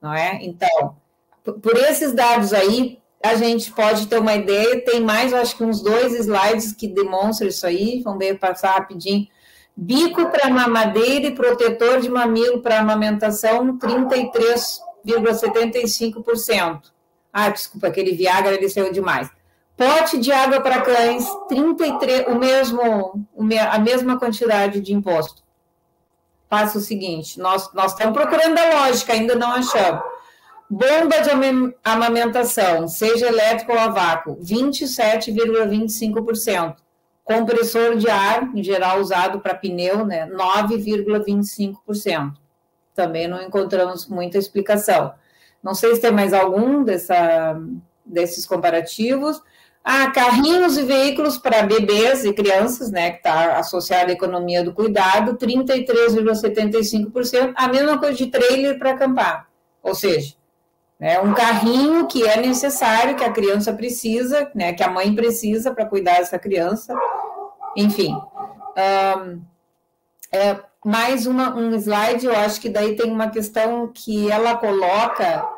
não é? Então, por esses dados aí, a gente pode ter uma ideia. Tem mais, eu acho que uns 2 slides que demonstram isso aí. Vamos ver, passar rapidinho. Bico para mamadeira e protetor de mamilo para amamentação, 33,75%. Ah, desculpa, aquele Viagra ele saiu demais. Pote de água para cães, 33, a mesma quantidade de imposto. Passa o seguinte, nós estamos procurando a lógica, ainda não achamos. Bomba de amamentação, seja elétrico ou a vácuo, 27,25%. Compressor de ar, em geral usado para pneu, né, 9,25%. Também não encontramos muita explicação. Não sei se tem mais algum desses comparativos. Carrinhos e veículos para bebês e crianças, né, que está associado à economia do cuidado, 33,75%. A mesma coisa de trailer para acampar. Ou seja, né, um carrinho que é necessário, que a criança precisa, né, que a mãe precisa para cuidar dessa criança. Enfim. Mais um slide, eu acho que daí tem uma questão que ela coloca...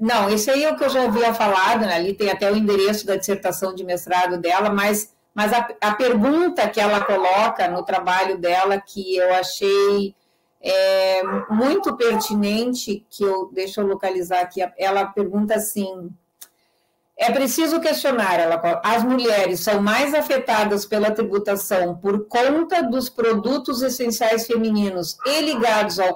Não, esse aí é o que eu já havia falado, né? Ali tem até o endereço da dissertação de mestrado dela, mas a pergunta que ela coloca no trabalho dela, que eu achei muito pertinente, deixa eu localizar aqui, ela pergunta assim... É preciso questionar, as mulheres são mais afetadas pela tributação por conta dos produtos essenciais femininos e ligados ao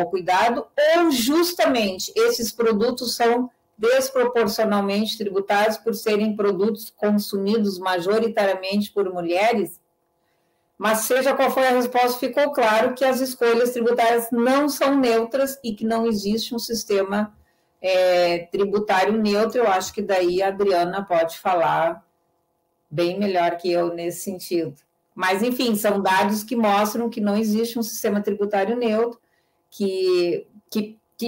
cuidado, ou justamente esses produtos são desproporcionalmente tributados por serem produtos consumidos majoritariamente por mulheres? Mas seja qual for a resposta, ficou claro que as escolhas tributárias não são neutras e que não existe um sistema tributário neutro. Eu acho que daí a Adriana pode falar bem melhor que eu nesse sentido. Mas, enfim, são dados que mostram que não existe um sistema tributário neutro, que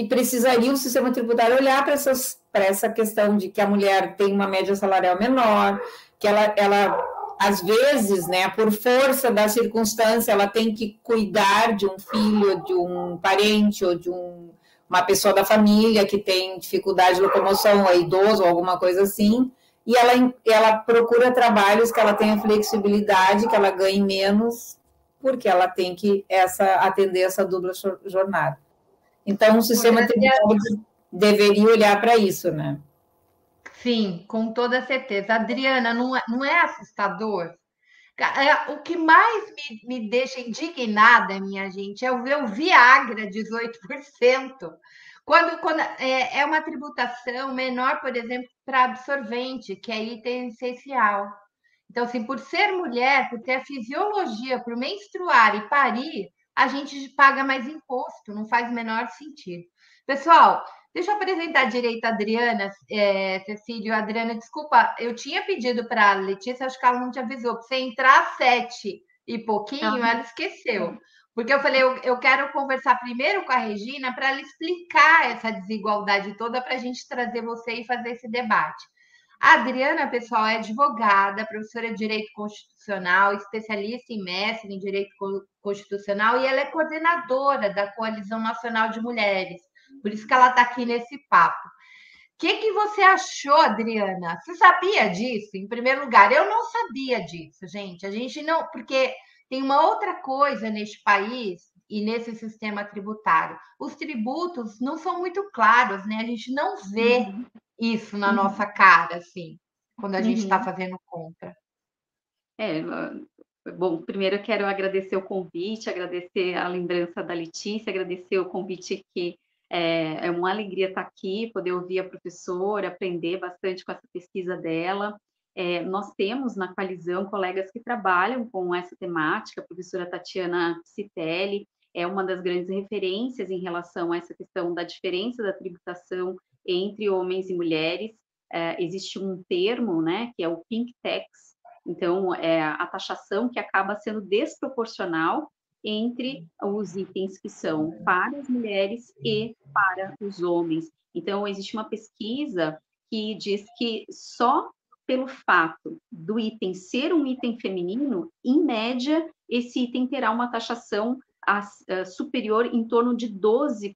precisaria o sistema tributário olhar para essa questão de que a mulher tem uma média salarial menor, que ela às vezes, né, por força da circunstância, ela tem que cuidar de um filho, de um parente ou de uma pessoa da família que tem dificuldade de locomoção, ou idoso, ou alguma coisa assim, e ela procura trabalhos que ela tenha flexibilidade, que ela ganhe menos, porque ela tem que atender essa dupla jornada. Então, o sistema tributário deveria olhar para isso, né? Sim, com toda certeza. Adriana, não é assustador? O que mais me deixa indignada, minha gente, é ver o Viagra 18%. Quando é uma tributação menor, por exemplo, para absorvente, que é item essencial. Então, assim, por ser mulher, por ter a fisiologia, por menstruar e parir, a gente paga mais imposto, não faz o menor sentido. Pessoal, deixa eu apresentar direito a Adriana, Cecílio. Adriana, desculpa, eu tinha pedido para a Letícia, acho que ela não te avisou, para você entrar às 7 e pouquinho, ela esqueceu. Porque eu falei, eu quero conversar primeiro com a Regina para ela explicar essa desigualdade toda para a gente trazer você e fazer esse debate. A Adriana, pessoal, é advogada, professora de Direito Constitucional, especialista em mestre em Direito Constitucional e ela é coordenadora da Coalizão Nacional de Mulheres. Por isso que ela está aqui nesse papo. O que você achou, Adriana? Você sabia disso? Em primeiro lugar, eu não sabia disso, gente. A gente não... Porque tem uma outra coisa neste país e nesse sistema tributário. Os tributos não são muito claros, né? A gente não vê isso na nossa cara, assim, quando a gente está fazendo compra. Bom, primeiro eu quero agradecer o convite, agradecer a lembrança da Letícia, agradecer o convite que é uma alegria estar aqui, poder ouvir a professora, aprender bastante com essa pesquisa dela. Nós temos na Coalizão colegas que trabalham com essa temática, a professora Tatiana Citelli é uma das grandes referências em relação a essa questão da diferença da tributação entre homens e mulheres. Existe um termo, né, que é o pink tax, então é a taxação que acaba sendo desproporcional entre os itens que são para as mulheres e para os homens. Então, existe uma pesquisa que diz que só pelo fato do item ser um item feminino, em média, esse item terá uma taxação superior em torno de 12%.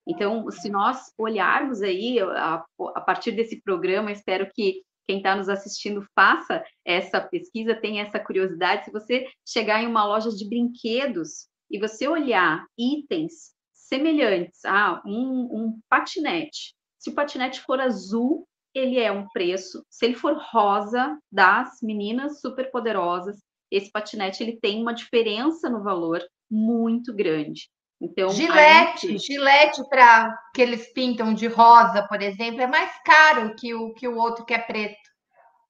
Então, se nós olharmos aí, a partir desse programa, espero que quem está nos assistindo faça essa pesquisa, tenha essa curiosidade. Se você chegar em uma loja de brinquedos e você olhar itens semelhantes a um patinete, se o patinete for azul, ele é um preço. Se ele for rosa, das meninas superpoderosas, esse patinete ele tem uma diferença no valor muito grande. Então, Gilete para que eles pintam de rosa, por exemplo, é mais caro que o outro que é preto.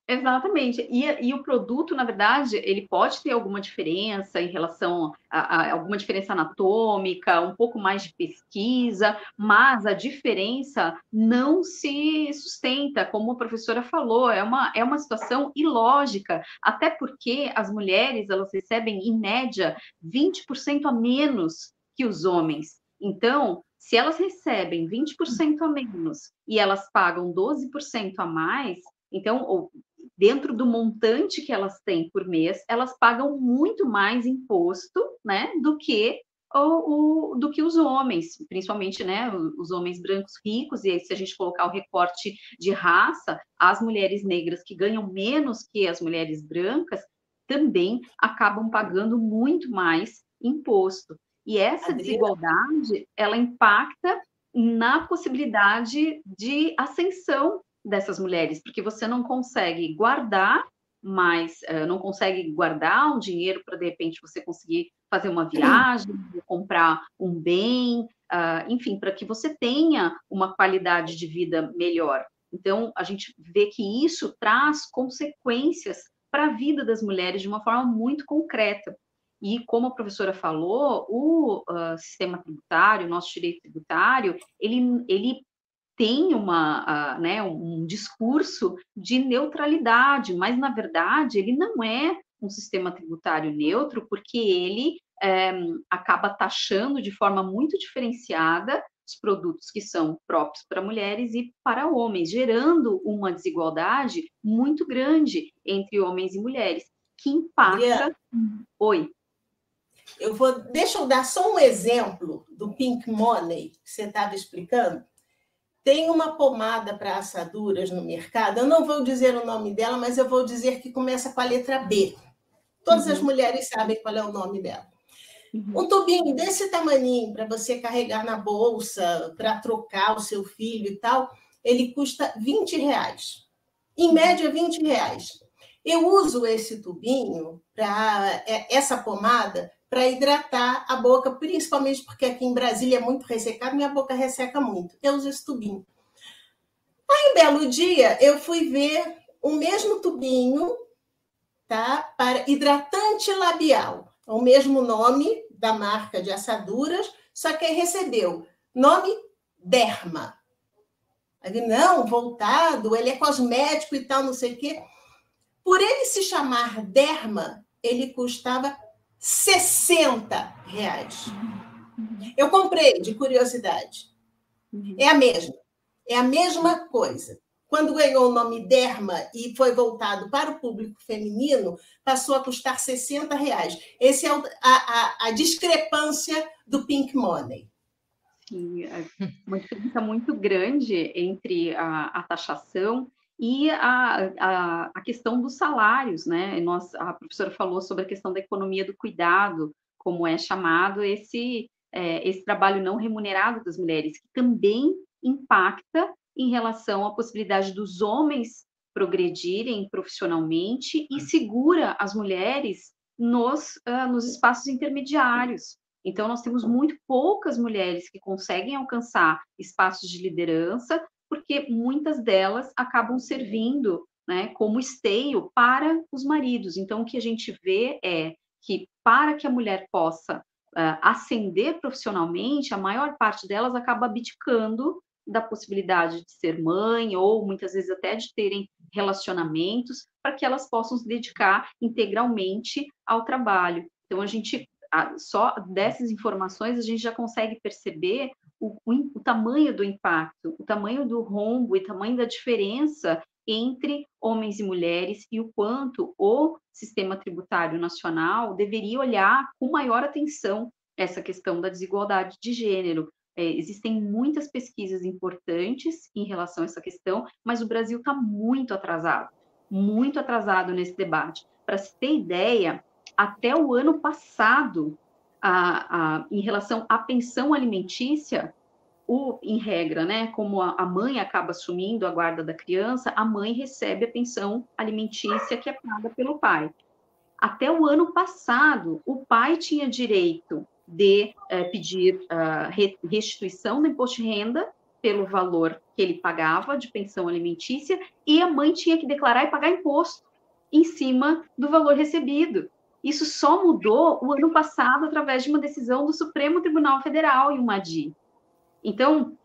Exatamente. E o produto, na verdade, ele pode ter alguma diferença em relação a alguma diferença anatômica, um pouco mais de pesquisa, mas a diferença não se sustenta, como a professora falou, é uma situação ilógica, até porque as mulheres, elas recebem, em média, 20% a menos que os homens. Então, se elas recebem 20% a menos e elas pagam 12% a mais, então, dentro do montante que elas têm por mês, elas pagam muito mais imposto, né, do que os homens, principalmente, né, os homens brancos ricos, e aí se a gente colocar o recorte de raça, as mulheres negras que ganham menos que as mulheres brancas também acabam pagando muito mais imposto. E essa desigualdade, ela impacta na possibilidade de ascensão dessas mulheres, porque você não consegue guardar não consegue guardar um dinheiro para, de repente, você conseguir fazer uma viagem, comprar um bem, enfim, para que você tenha uma qualidade de vida melhor. Então, a gente vê que isso traz consequências para a vida das mulheres de uma forma muito concreta. E como a professora falou, o sistema tributário, o nosso direito tributário, ele tem um discurso de neutralidade, mas, na verdade, ele não é um sistema tributário neutro, porque ele acaba taxando de forma muito diferenciada os produtos que são próprios para mulheres e para homens, gerando uma desigualdade muito grande entre homens e mulheres, que impacta... Adriana, Oi. Deixa eu dar só um exemplo do Pink Money, que você estava explicando. Tem uma pomada para assaduras no mercado, eu não vou dizer o nome dela, mas eu vou dizer que começa com a letra B. Todas as mulheres sabem qual é o nome dela. Um tubinho desse tamaninho, para você carregar na bolsa, para trocar o seu filho e tal, ele custa R$20. Em média, R$20. Eu uso esse tubinho, essa pomada, para hidratar a boca, principalmente porque aqui em Brasília é muito ressecado, minha boca resseca muito. Eu uso esse tubinho. Aí, um belo dia, eu fui ver o mesmo tubinho, tá, para hidratante labial. É o mesmo nome da marca de assaduras, só que aí recebeu nome Derma. Aí, não, voltado, ele é cosmético e tal, não sei o quê. Por ele se chamar Derma, ele custava R$60. Eu comprei, de curiosidade. É a mesma coisa. Quando ganhou o nome Derma e foi voltado para o público feminino, passou a custar R$60. Essa é a discrepância do Pink Money. Sim, uma diferença muito grande entre a taxação e a questão dos salários, né? A professora falou sobre a questão da economia do cuidado, como é chamado esse trabalho não remunerado das mulheres, que também impacta em relação à possibilidade dos homens progredirem profissionalmente e segura as mulheres nos espaços intermediários. Então, nós temos muito poucas mulheres que conseguem alcançar espaços de liderança, porque muitas delas acabam servindo, né, como esteio para os maridos. Então, o que a gente vê é que, para que a mulher possa ascender profissionalmente, a maior parte delas acaba abdicando da possibilidade de ser mãe, ou muitas vezes até de terem relacionamentos, para que elas possam se dedicar integralmente ao trabalho. Então, a gente, só dessas informações, a gente já consegue perceber o tamanho do impacto, o tamanho do rombo e o tamanho da diferença entre homens e mulheres, e o quanto o sistema tributário nacional deveria olhar com maior atenção essa questão da desigualdade de gênero. Existem muitas pesquisas importantes em relação a essa questão, mas o Brasil está muito atrasado nesse debate. Para se ter ideia, até o ano passado, em relação à pensão alimentícia, em regra, né, como a mãe acaba assumindo a guarda da criança, a mãe recebe a pensão alimentícia que é paga pelo pai. Até o ano passado, o pai tinha direito de pedir restituição do imposto de renda pelo valor que ele pagava de pensão alimentícia, e a mãe tinha que declarar e pagar imposto em cima do valor recebido. Isso só mudou o ano passado através de uma decisão do Supremo Tribunal Federal e uma ADI. Então,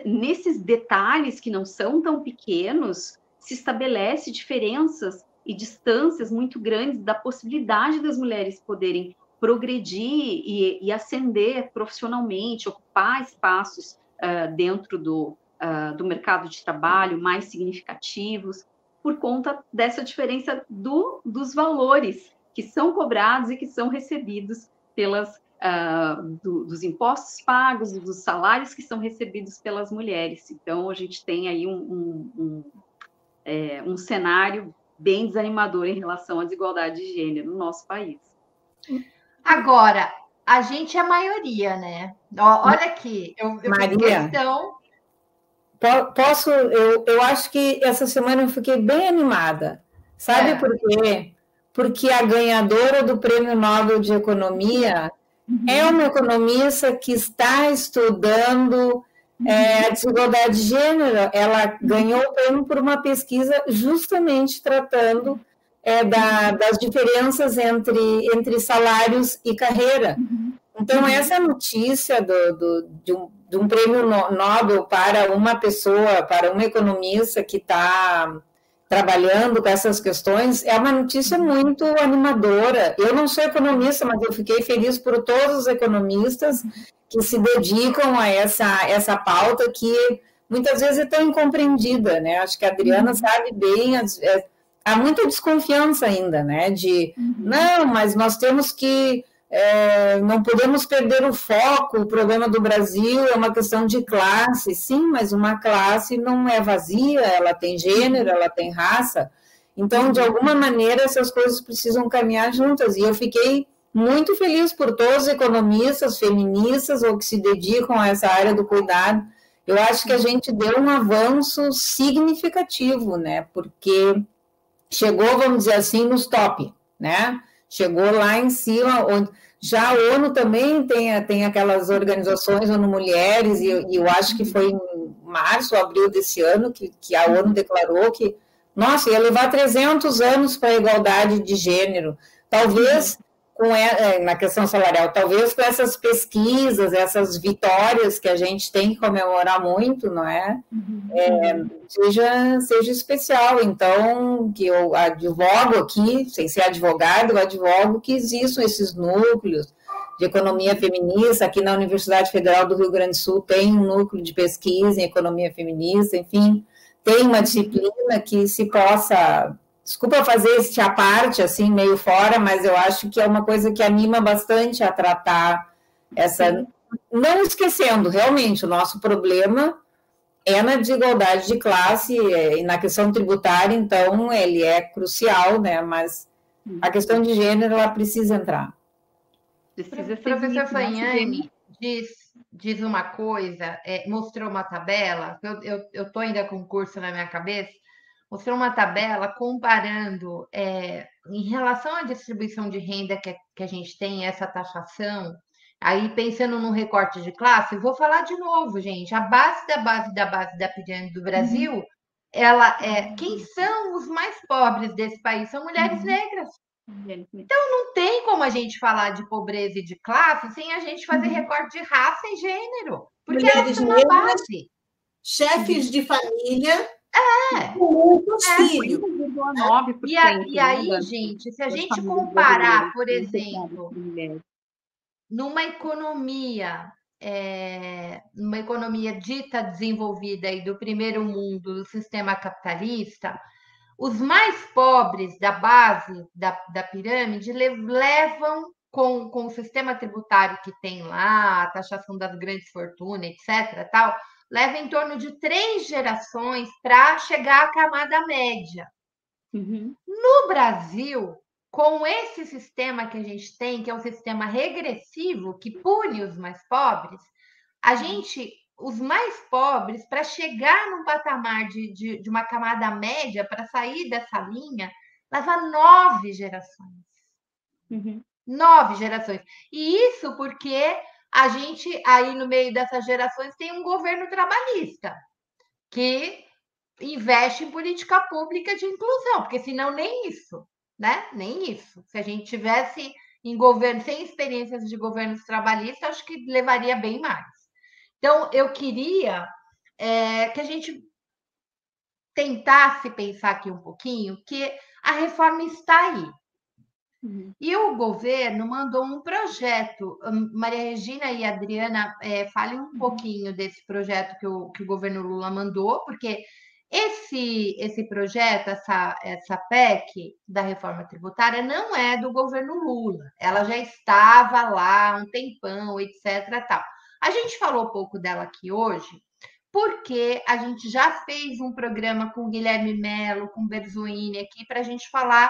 nesses detalhes que não são tão pequenos, se estabelece diferenças e distâncias muito grandes da possibilidade das mulheres poderem progredir e ascender profissionalmente, ocupar espaços dentro do mercado de trabalho mais significativos, por conta dessa diferença dos valores que são cobrados e que são recebidos dos impostos pagos, dos salários que são recebidos pelas mulheres. Então, a gente tem aí um cenário bem desanimador em relação à desigualdade de gênero no nosso país. Agora, a gente é a maioria, né? Olha aqui, eu Maria, eu acho que essa semana eu fiquei bem animada. Sabe por quê? Porque a ganhadora do Prêmio Nobel de Economia é uma economista que está estudando A desigualdade de gênero, ela ganhou o prêmio por uma pesquisa justamente tratando das diferenças entre salários e carreira. Então, essa notícia de um prêmio Nobel para uma pessoa, para uma economista que está trabalhando com essas questões, é uma notícia muito animadora. Eu não sou economista, mas eu fiquei feliz por todos os economistas que se dedicam a essa pauta que muitas vezes é tão incompreendida, né? Acho que a Adriana sabe bem, há muita desconfiança ainda, né? Não, mas nós temos que não podemos perder o foco, o problema do Brasil é uma questão de classe, sim, mas uma classe não é vazia, ela tem gênero, ela tem raça, então, de alguma maneira, essas coisas precisam caminhar juntas, e eu fiquei muito feliz por todos os economistas, feministas, ou que se dedicam a essa área do cuidado. Eu acho que a gente deu um avanço significativo, né, porque chegou, vamos dizer assim, nos top, né, chegou lá em cima, onde já a ONU também tem aquelas organizações, ONU Mulheres, e eu acho que foi em março, abril desse ano, que a ONU declarou que, nossa, ia levar 300 anos para a igualdade de gênero. Talvez, na questão salarial, talvez com essas pesquisas, essas vitórias que a gente tem que comemorar muito, não é? Seja especial. Então, que eu advogo aqui, sem ser advogado, eu advogo que existam esses núcleos de economia feminista. Aqui na Universidade Federal do Rio Grande do Sul tem um núcleo de pesquisa em economia feminista, enfim, tem uma disciplina que se possa... Desculpa fazer este à parte, assim, meio fora, mas eu acho que é uma coisa que anima bastante a tratar essa... Não esquecendo, realmente, o nosso problema é na desigualdade de classe e na questão tributária, então, ele é crucial, né? Mas a questão de gênero, ela precisa entrar. Professor Fanhani diz uma coisa, mostrou uma tabela, eu estou ainda com o curso na minha cabeça, mostrou uma tabela comparando, em relação à distribuição de renda que a gente tem, essa taxação, aí pensando num recorte de classe, vou falar de novo, gente, a base da pirâmide do Brasil, quem são os mais pobres desse país? São mulheres negras. Então, não tem como a gente falar de pobreza e de classe sem a gente fazer recorte de raça e gênero, porque mulheres elas são negras, a base. Chefes de família, com muitos filhos. E aí, gente, se a gente comparar, por exemplo, numa economia dita desenvolvida e do primeiro mundo, do sistema capitalista, os mais pobres da base da pirâmide levam, com o sistema tributário que tem lá, a taxação das grandes fortunas, etc., tal, leva em torno de 3 gerações para chegar à camada média. No Brasil, com esse sistema que a gente tem, que é um sistema regressivo, que pune os mais pobres, os mais pobres, para chegar num patamar de uma camada média, para sair dessa linha, leva 9 gerações. 9 gerações. E isso porque a gente, aí no meio dessas gerações, tem um governo trabalhista que investe em política pública de inclusão, porque senão nem isso, né? Nem isso. Se a gente tivesse em governo sem experiências de governos trabalhistas, acho que levaria bem mais. Então, eu queria que a gente tentasse pensar aqui um pouquinho que a reforma está aí. E o governo mandou um projeto. Maria Regina e Adriana, falem um pouquinho desse projeto que o governo Lula mandou, porque esse projeto, essa PEC da reforma tributária, não é do governo Lula. Ela já estava lá há um tempão, etc. Tal. A gente falou pouco dela aqui hoje, porque a gente já fez um programa com o Guilherme Mello, com o Berzoini aqui, para a gente falar,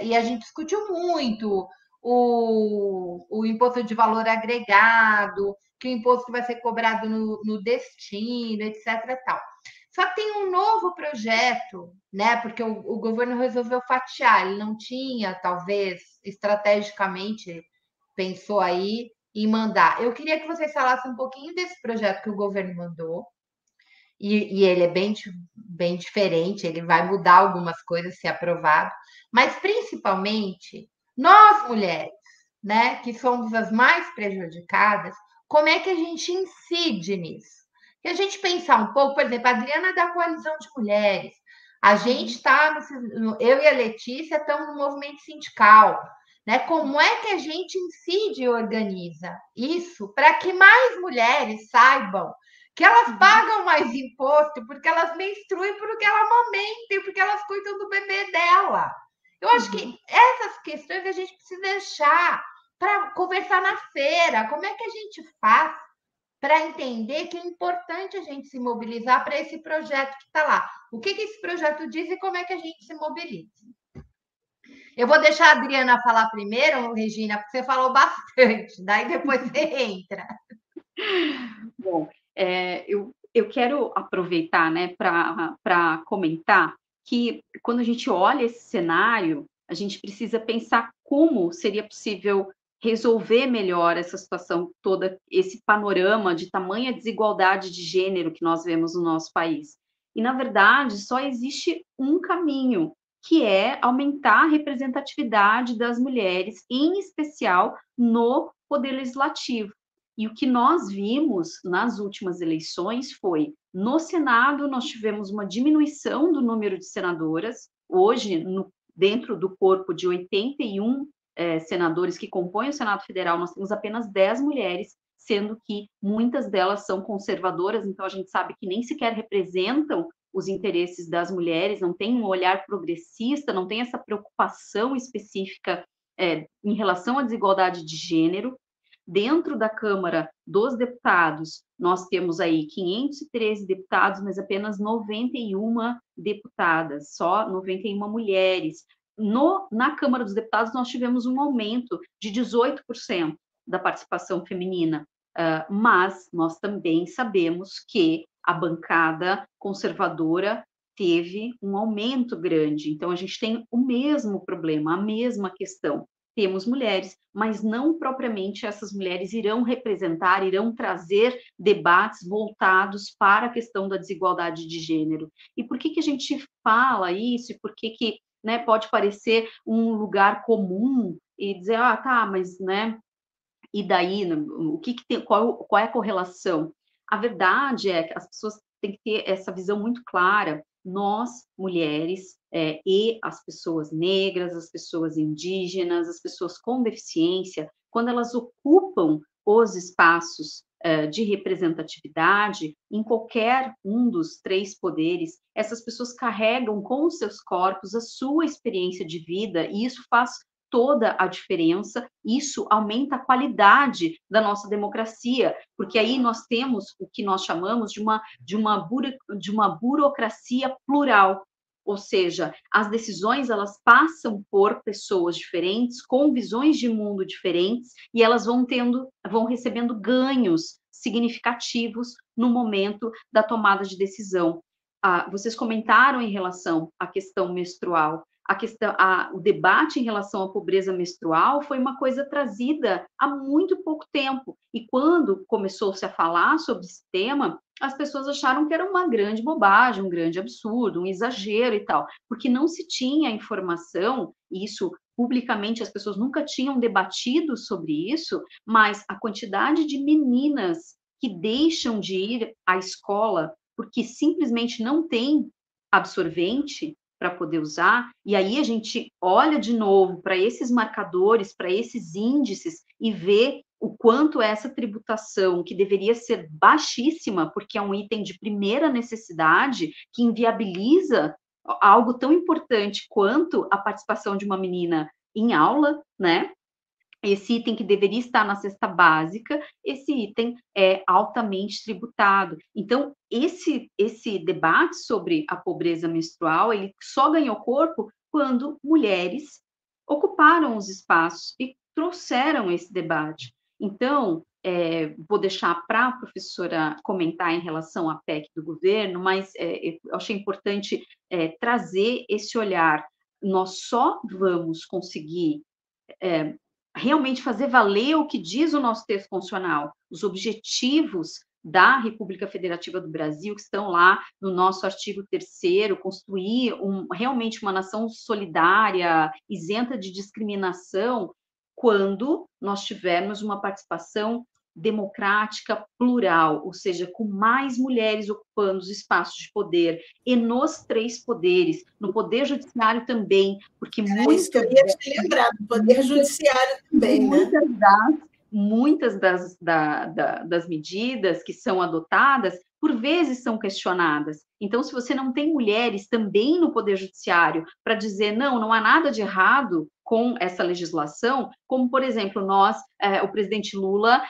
e a gente discutiu muito o imposto de valor agregado, que o imposto vai ser cobrado no destino, etc. Tal. Só que tem um novo projeto, né? Porque o governo resolveu fatiar, ele não tinha, talvez, estrategicamente, pensou aí em mandar. Eu queria que vocês falassem um pouquinho desse projeto que o governo mandou, e ele é bem diferente, ele vai mudar algumas coisas se aprovado, mas principalmente nós mulheres, né, que somos as mais prejudicadas, como é que a gente incide nisso? E a gente pensar um pouco, por exemplo, a Adriana é da Coalizão de Mulheres, a gente está, eu e a Letícia estamos no movimento sindical, né? Como é que a gente incide e organiza isso para que mais mulheres saibam que elas pagam mais imposto porque elas menstruem, porque elas amamentam, porque elas cuidam do bebê dela. Eu acho que essas questões a gente precisa deixar para conversar na feira. Como é que a gente faz para entender que é importante a gente se mobilizar para esse projeto que está lá? O que esse projeto diz e como é que a gente se mobiliza? Eu vou deixar a Adriana falar primeiro, Regina, porque você falou bastante, daí depois você entra. Bom, eu quero aproveitar, né, para comentar que quando a gente olha esse cenário, a gente precisa pensar como seria possível resolver melhor essa situação toda, esse panorama de tamanha desigualdade de gênero que nós vemos no nosso país. E, na verdade, só existe um caminho, que é aumentar a representatividade das mulheres, em especial no Poder Legislativo. E o que nós vimos nas últimas eleições foi, no Senado, nós tivemos uma diminuição do número de senadoras. Hoje, dentro do corpo de 81 senadores que compõem o Senado Federal, nós temos apenas 10 mulheres, sendo que muitas delas são conservadoras, então a gente sabe que nem sequer representam os interesses das mulheres, não tem um olhar progressista, não tem essa preocupação específica em relação à desigualdade de gênero. Dentro da Câmara dos Deputados, nós temos aí 513 deputados, mas apenas 91 deputadas, só 91 mulheres. Na Câmara dos Deputados, nós tivemos um aumento de 18% da participação feminina, mas nós também sabemos que a bancada conservadora teve um aumento grande. Então, a gente tem o mesmo problema, a mesma questão. Temos mulheres, mas não propriamente essas mulheres irão representar, irão trazer debates voltados para a questão da desigualdade de gênero. E por que a gente fala isso? E por que né, pode parecer um lugar comum e dizer, tá, mas, né, e daí, o que tem, qual é a correlação? A verdade é que as pessoas têm que ter essa visão muito clara. Nós, mulheres, e as pessoas negras, as pessoas indígenas, as pessoas com deficiência, quando elas ocupam os espaços de representatividade em qualquer um dos 3 poderes, essas pessoas carregam com os seus corpos a sua experiência de vida, e isso faz toda a diferença, isso aumenta a qualidade da nossa democracia, porque aí nós temos o que nós chamamos de uma burocracia plural, ou seja, as decisões elas passam por pessoas diferentes, com visões de mundo diferentes, e elas vão recebendo ganhos significativos no momento da tomada de decisão. Vocês comentaram em relação à questão menstrual. O debate em relação à pobreza menstrual foi uma coisa trazida há muito pouco tempo. E quando começou-se a falar sobre esse tema, as pessoas acharam que era uma grande bobagem, um grande absurdo, um exagero e tal, porque não se tinha informação, e isso publicamente as pessoas nunca tinham debatido sobre isso, mas a quantidade de meninas que deixam de ir à escola porque simplesmente não tem absorvente para poder usar, e aí a gente olha de novo para esses marcadores, para esses índices e vê o quanto essa tributação, que deveria ser baixíssima, porque é um item de primeira necessidade, que inviabiliza algo tão importante quanto a participação de uma menina em aula, né? Esse item que deveria estar na cesta básica, esse item é altamente tributado. Então, esse debate sobre a pobreza menstrual, ele só ganhou corpo quando mulheres ocuparam os espaços e trouxeram esse debate. Então, vou deixar para a professora comentar em relação à PEC do governo, mas eu achei importante trazer esse olhar. Nós só vamos conseguir realmente fazer valer o que diz o nosso texto constitucional, os objetivos da República Federativa do Brasil, que estão lá no nosso artigo 3º, construir realmente uma nação solidária, isenta de discriminação, quando nós tivermos uma participação democrática plural, ou seja, com mais mulheres ocupando os espaços de poder, e nos 3 poderes, no Poder Judiciário também, porque isso que eu ia te lembrar, do Poder Judiciário também, né? Muitas das medidas que são adotadas, por vezes, são questionadas. Então, se você não tem mulheres também no Poder Judiciário para dizer, não há nada de errado com essa legislação, como, por exemplo, o presidente Lula,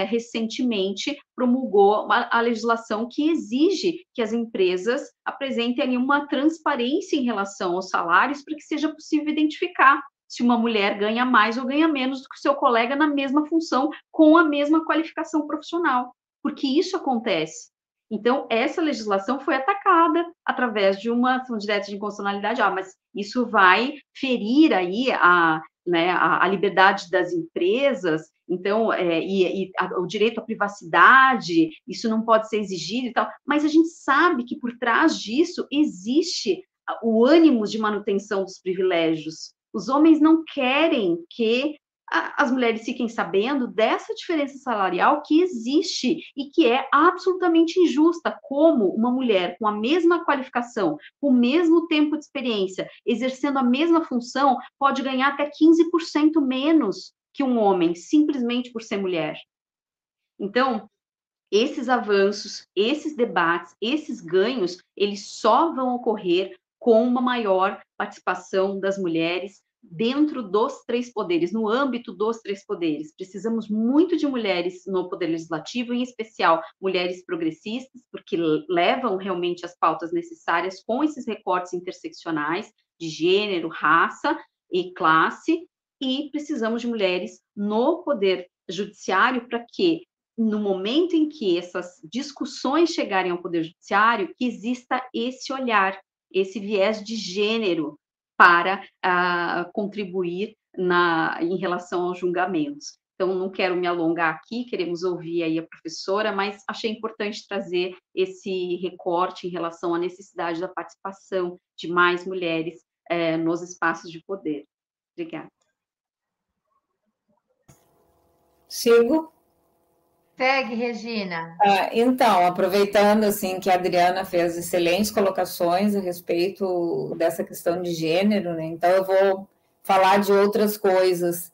recentemente promulgou a legislação que exige que as empresas apresentem ali uma transparência em relação aos salários para que seja possível identificar se uma mulher ganha mais ou ganha menos do que o seu colega na mesma função, com a mesma qualificação profissional, porque isso acontece. Então, essa legislação foi atacada através de uma ação direta de inconstitucionalidade. Mas isso vai ferir aí a liberdade das empresas, então, o direito à privacidade, isso não pode ser exigido e tal. Mas a gente sabe que por trás disso existe o ânimo de manutenção dos privilégios. Os homens não querem que as mulheres fiquem sabendo dessa diferença salarial que existe e que é absolutamente injusta, como uma mulher com a mesma qualificação, com o mesmo tempo de experiência, exercendo a mesma função, pode ganhar até 15% menos que um homem, simplesmente por ser mulher. Então, esses avanços, esses debates, esses ganhos, eles só vão ocorrer com uma maior participação das mulheres dentro dos 3 poderes, no âmbito dos 3 poderes. Precisamos muito de mulheres no Poder Legislativo, em especial mulheres progressistas, porque levam realmente as pautas necessárias com esses recortes interseccionais de gênero, raça e classe, e precisamos de mulheres no Poder Judiciário para que, no momento em que essas discussões chegarem ao Poder Judiciário, que exista esse olhar, esse viés de gênero para contribuir em relação aos julgamentos. Então, não quero me alongar aqui, queremos ouvir aí a professora, mas achei importante trazer esse recorte em relação à necessidade da participação de mais mulheres nos espaços de poder. Obrigada. Sigo? Segue, Regina. Então, aproveitando assim que a Adriana fez excelentes colocações a respeito dessa questão de gênero, né? Então eu vou falar de outras coisas.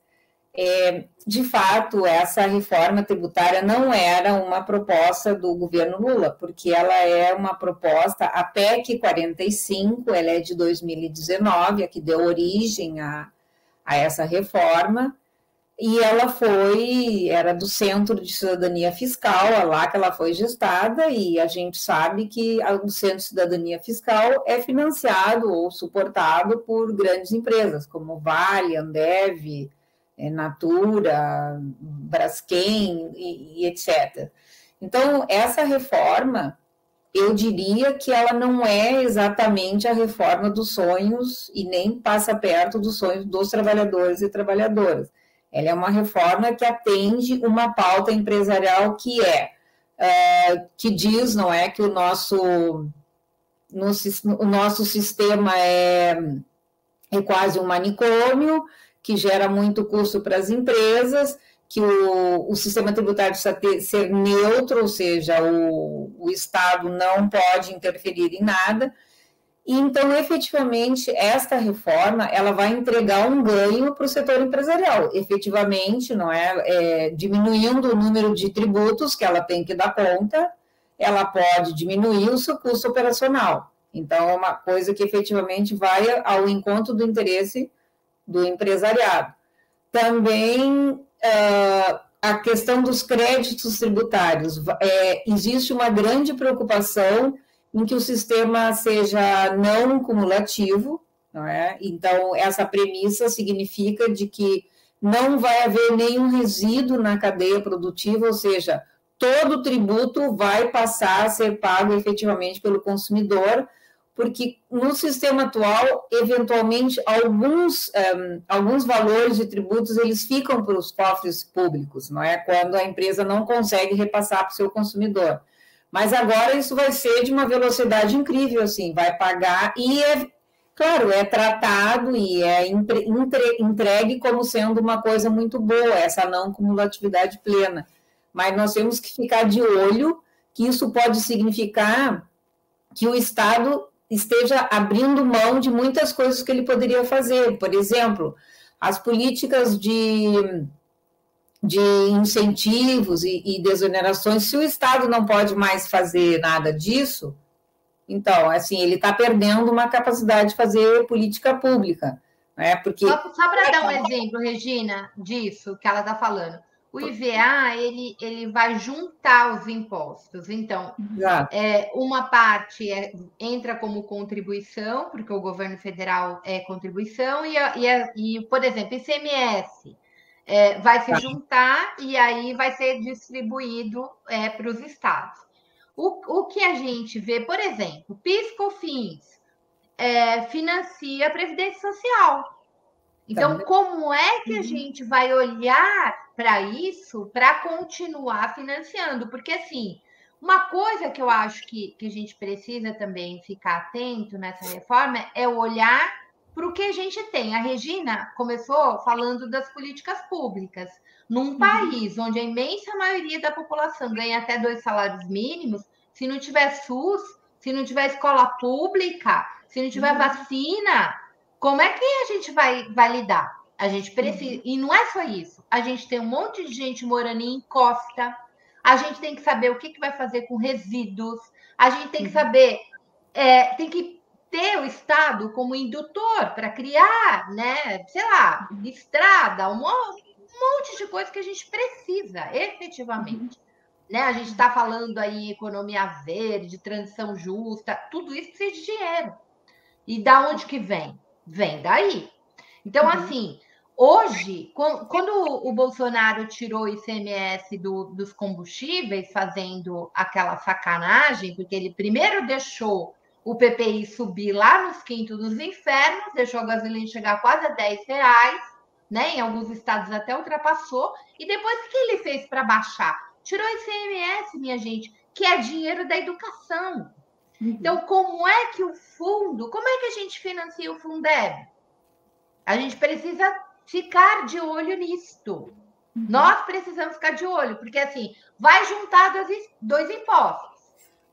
De fato, essa reforma tributária não era uma proposta do governo Lula, porque ela é uma proposta, a PEC 45, ela é de 2019, a que deu origem a essa reforma. E ela era do Centro de Cidadania Fiscal, é lá que ela foi gestada, e a gente sabe que o Centro de Cidadania Fiscal é financiado ou suportado por grandes empresas, como Vale, Ambev, Natura, Braskem e etc. Então, essa reforma, eu diria que ela não é exatamente a reforma dos sonhos e nem passa perto dos sonhos dos trabalhadores e trabalhadoras. Ela é uma reforma que atende uma pauta empresarial que diz, não é, que o nosso sistema é quase um manicômio, que gera muito custo para as empresas, que o sistema tributário precisa ser neutro, ou seja, o Estado não pode interferir em nada. Então, efetivamente, esta reforma ela vai entregar um ganho para o setor empresarial, efetivamente, não é? Diminuindo o número de tributos que ela tem que dar conta, ela pode diminuir o seu custo operacional. Então, é uma coisa que efetivamente vai ao encontro do interesse do empresariado. Também a questão dos créditos tributários. Existe uma grande preocupação em que o sistema seja não cumulativo, não é? Então, essa premissa significa de que não vai haver nenhum resíduo na cadeia produtiva, ou seja, todo tributo vai passar a ser pago efetivamente pelo consumidor, porque no sistema atual, eventualmente, alguns valores de tributos eles ficam para os cofres públicos, não é? Quando a empresa não consegue repassar para o seu consumidor. Mas agora isso vai ser de uma velocidade incrível, assim, vai pagar e, claro, é tratado e é entregue como sendo uma coisa muito boa, essa não cumulatividade plena. Mas nós temos que ficar de olho que isso pode significar que o Estado esteja abrindo mão de muitas coisas que ele poderia fazer. Por exemplo, as políticas de incentivos e desonerações, se o Estado não pode mais fazer nada disso, então, assim, ele está perdendo uma capacidade de fazer política pública. Né? Porque... Só para dar um exemplo, Regina, disso que ela está falando. O IVA, ele vai juntar os impostos. Então, uma parte entra como contribuição, porque o governo federal é contribuição, e por exemplo, ICMS vai se juntar e aí vai ser distribuído para os estados. O que a gente vê, por exemplo, PIS/COFINS financia a Previdência Social. Então, como é que a gente vai olhar para isso para continuar financiando? Porque, assim, uma coisa que eu acho que a gente precisa também ficar atento nessa reforma é olhar para o que a gente tem. A Regina começou falando das políticas públicas. Num país onde a imensa maioria da população ganha até 2 salários mínimos, se não tiver SUS, se não tiver escola pública, se não tiver vacina... Como é que a gente vai lidar? A gente precisa... E não é só isso. A gente tem um monte de gente morando em encosta. A gente tem que saber o que vai fazer com resíduos. A gente tem que saber... tem que ter o Estado como indutor para criar, né? Sei lá, estrada, um monte de coisa que a gente precisa, efetivamente. Né? A gente está falando aí economia verde, transição justa. Tudo isso precisa de dinheiro. E da onde que vem? Vem daí. Então, assim, hoje, quando o Bolsonaro tirou o ICMS dos combustíveis, fazendo aquela sacanagem, porque ele primeiro deixou o PPI subir lá nos quintos dos infernos, deixou a gasolina chegar quase a R$10, né? Em alguns estados até ultrapassou, e depois o que ele fez para baixar? Tirou o ICMS, minha gente, que é dinheiro da educação. Então, como é que como é que a gente financia o Fundeb? A gente precisa ficar de olho nisto. Nós precisamos ficar de olho, porque assim, vai juntar dois impostos,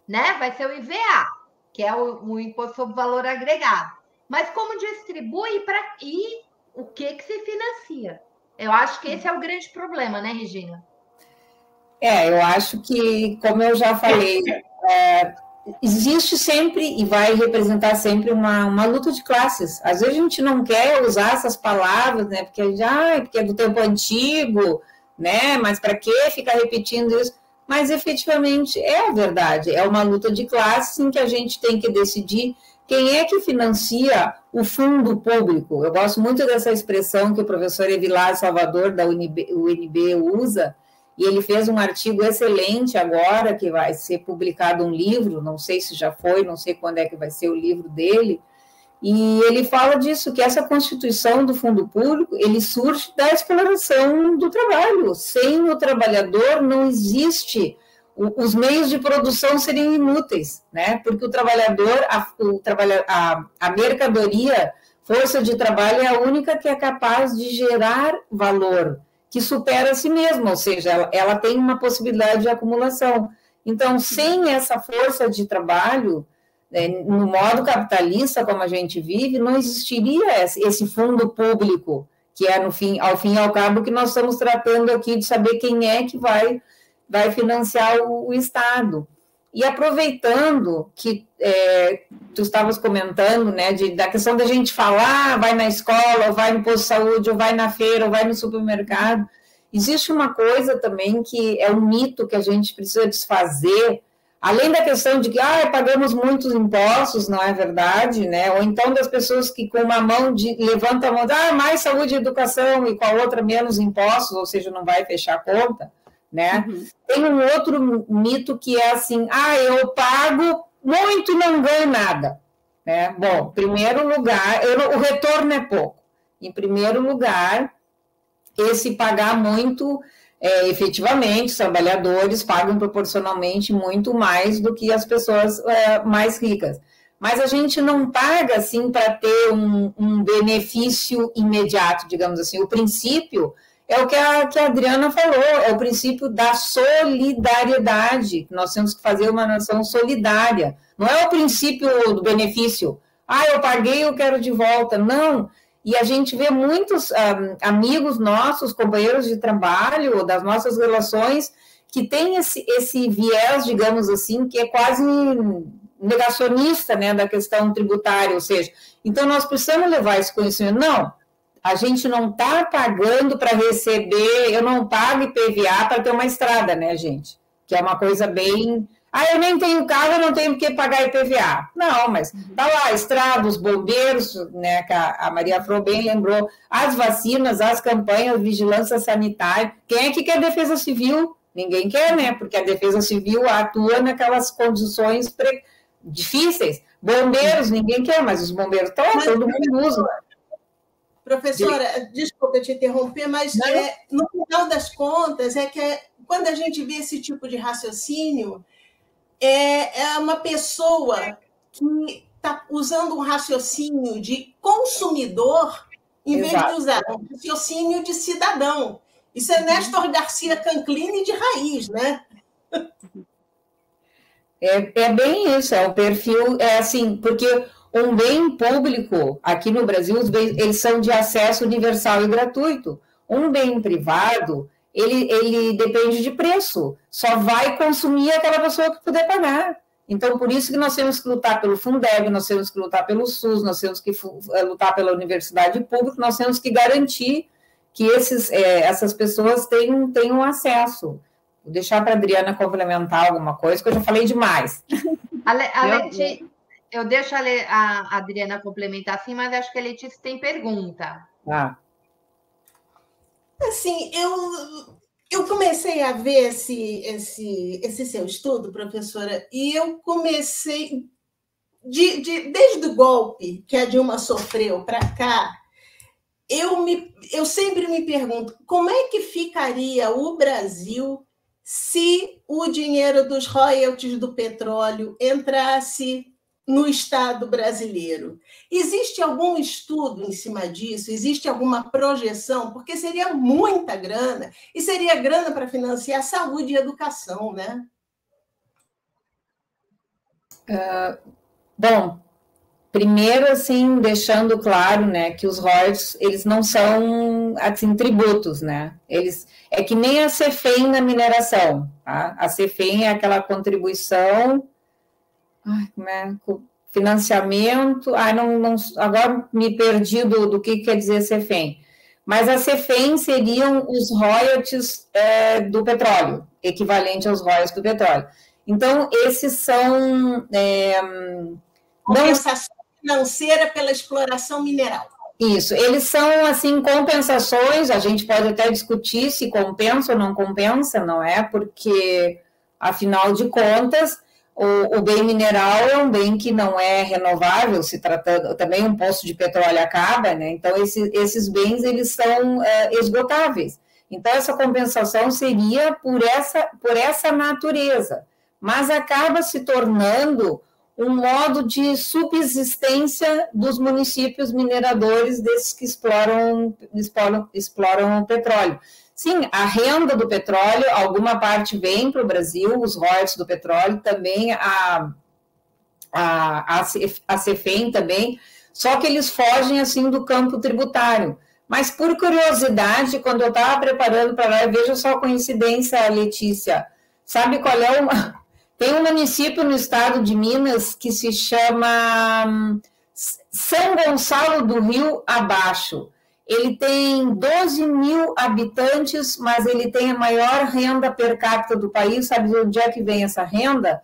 né? Vai ser o IVA, que é o Imposto sobre Valor Agregado. Mas como distribui e o que se financia? Eu acho que esse é o grande problema, né, Regina? Eu acho que, como eu já falei, existe sempre e vai representar sempre uma luta de classes. Às vezes a gente não quer usar essas palavras, né? Porque é do tempo antigo, né? Mas para que ficar repetindo isso? Mas efetivamente é a verdade. É uma luta de classes em que a gente tem que decidir quem é que financia o fundo público. Eu gosto muito dessa expressão que o professor Evilás Salvador, da UNB, usa. E ele fez um artigo excelente agora, que vai ser publicado um livro, não sei se já foi, não sei quando é que vai ser o livro dele, e ele fala disso, que essa constituição do fundo público, ele surge da exploração do trabalho. Sem o trabalhador não existe, os meios de produção seriam inúteis, né? Porque o trabalhador, a mercadoria, força de trabalho é a única que é capaz de gerar valor, que supera a si mesma, ou seja, ela tem uma possibilidade de acumulação. Então, sem essa força de trabalho, no modo capitalista como a gente vive, não existiria esse fundo público, que é, ao fim e ao cabo, que nós estamos tratando aqui de saber quem é que vai financiar o Estado. E aproveitando que tu estavas comentando, né, da questão da gente falar, vai na escola, ou vai no posto de saúde, ou vai na feira, ou vai no supermercado, existe uma coisa também que é um mito que a gente precisa desfazer, além da questão de que pagamos muitos impostos, não é verdade, né? Ou então das pessoas que com uma mão levantam a mão, mais saúde e educação, e com a outra menos impostos, ou seja, não vai fechar a conta. Né? Tem um outro mito que é assim, eu pago muito e não ganho nada. né? Bom, em primeiro lugar, o retorno é pouco. Em primeiro lugar, esse pagar muito, efetivamente, os trabalhadores pagam proporcionalmente muito mais do que as pessoas mais ricas. Mas a gente não paga, assim, para ter um benefício imediato, digamos assim. O princípio é o que a Adriana falou, é o princípio da solidariedade. Nós temos que fazer uma nação solidária. Não é o princípio do benefício. Eu paguei, eu quero de volta. Não. E a gente vê muitos amigos nossos, companheiros de trabalho, das nossas relações, que tem esse viés, digamos assim, que é quase negacionista, né, da questão tributária, ou seja, então nós precisamos levar esse conhecimento. Não, a gente não está pagando para receber, eu não pago IPVA para ter uma estrada, né, gente? Que é uma coisa bem... eu nem tenho carro, eu não tenho por que pagar IPVA. Não, mas tá lá, estrada, os bombeiros, né, que a Maria Fro bem lembrou, as vacinas, as campanhas, vigilância sanitária. Quem é que quer defesa civil? Ninguém quer, né? Porque a defesa civil atua naquelas condições difíceis. Bombeiros, ninguém quer, mas os bombeiros estão lá, todo mundo usa. Professora, desculpa te interromper, mas no final das contas, quando a gente vê esse tipo de raciocínio, é uma pessoa que está usando um raciocínio de consumidor em vez de usar um raciocínio de cidadão. Isso é Néstor Garcia Canclini de raiz, né? É bem isso, é um perfil, assim, porque um bem público, aqui no Brasil, os bens, eles são de acesso universal e gratuito. Um bem privado, ele depende de preço, só vai consumir aquela pessoa que puder pagar. Então, por isso que nós temos que lutar pelo Fundeb, nós temos que lutar pelo SUS, nós temos que lutar pela universidade pública, nós temos que garantir que essas pessoas tenham acesso. Vou deixar para a Adriana complementar alguma coisa, que eu já falei demais. Eu deixo a Adriana complementar, sim, mas acho que a Letícia tem pergunta. Assim, eu comecei a ver esse seu estudo, professora, e eu comecei, desde o golpe que a Dilma sofreu para cá, eu sempre me pergunto, como é que ficaria o Brasil se o dinheiro dos royalties do petróleo entrasse no Estado brasileiro? Existe algum estudo em cima disso? Existe alguma projeção? Porque seria muita grana, e seria grana para financiar saúde e educação, né? Bom, primeiro, assim, deixando claro, né, que os royalties, eles não são, assim, tributos, né? É que nem a CEFEM na mineração, tá? A CEFEM é aquela contribuição... financiamento, agora me perdi do que quer dizer CEFEM, mas a CEFEM seriam os royalties do petróleo, equivalente aos royalties do petróleo. Então, esses são... compensação financeira pela exploração mineral. Isso, eles são, assim, compensações, a gente pode até discutir se compensa ou não compensa, não é? Porque, afinal de contas, o bem mineral é um bem que não é renovável, se tratando, também um poço de petróleo acaba, né? Então, esses bens, eles são esgotáveis. Então, essa compensação seria por essa natureza, mas acaba se tornando um modo de subsistência dos municípios mineradores, desses que exploram o petróleo. Sim, a renda do petróleo, alguma parte vem para o Brasil, os royalties do petróleo, também a CEFEM também, só que eles fogem, assim, do campo tributário. Mas, por curiosidade, quando eu estava preparando para lá, veja só a coincidência, Letícia, sabe qual é Tem um município no estado de Minas que se chama São Gonçalo do Rio Abaixo. Ele tem 12 mil habitantes, mas ele tem a maior renda per capita do país. Sabe de onde é que vem essa renda?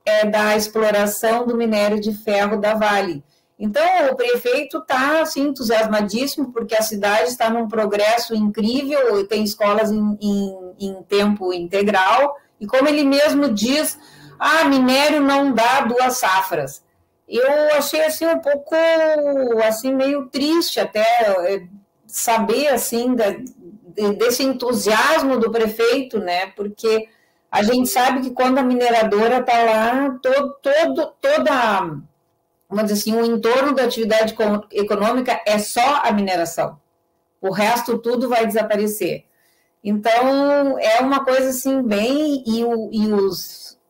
É da exploração do minério de ferro da Vale. Então, o prefeito está, assim, entusiasmadíssimo, porque a cidade está num progresso incrível, tem escolas em tempo integral, e como ele mesmo diz, minério não dá 2 safras. Eu achei assim um pouco assim meio triste até saber assim desse entusiasmo do prefeito, né? Porque a gente sabe que quando a mineradora está lá, toda, vamos dizer assim, o entorno da atividade econômica é só a mineração. O resto tudo vai desaparecer. Então, é uma coisa assim bem... E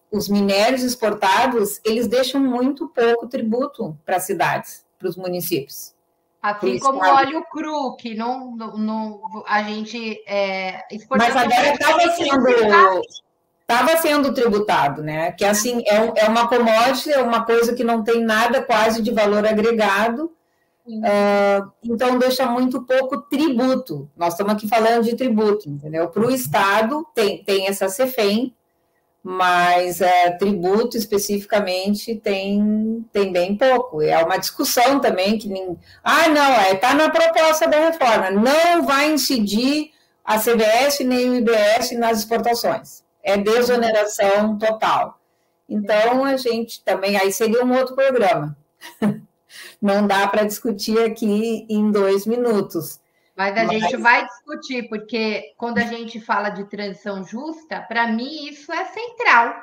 os minérios exportados, eles deixam muito pouco tributo para as cidades, para os municípios. Assim como o óleo cru, que a gente exporta. Mas agora estava sendo tributado, né? Que assim é uma commodity, é uma coisa que não tem nada quase de valor agregado, então deixa muito pouco tributo. Nós estamos aqui falando de tributo, entendeu? Para o Estado tem essa CEFEM, mas tributo especificamente tem bem pouco. É uma discussão também que não, está na proposta da reforma, não vai incidir a CBS nem o IBS nas exportações. É desoneração total. Então, a gente também, aí seria um outro programa. Não dá para discutir aqui em 2 minutos. Mas a gente vai discutir, porque quando a gente fala de transição justa, para mim isso é central.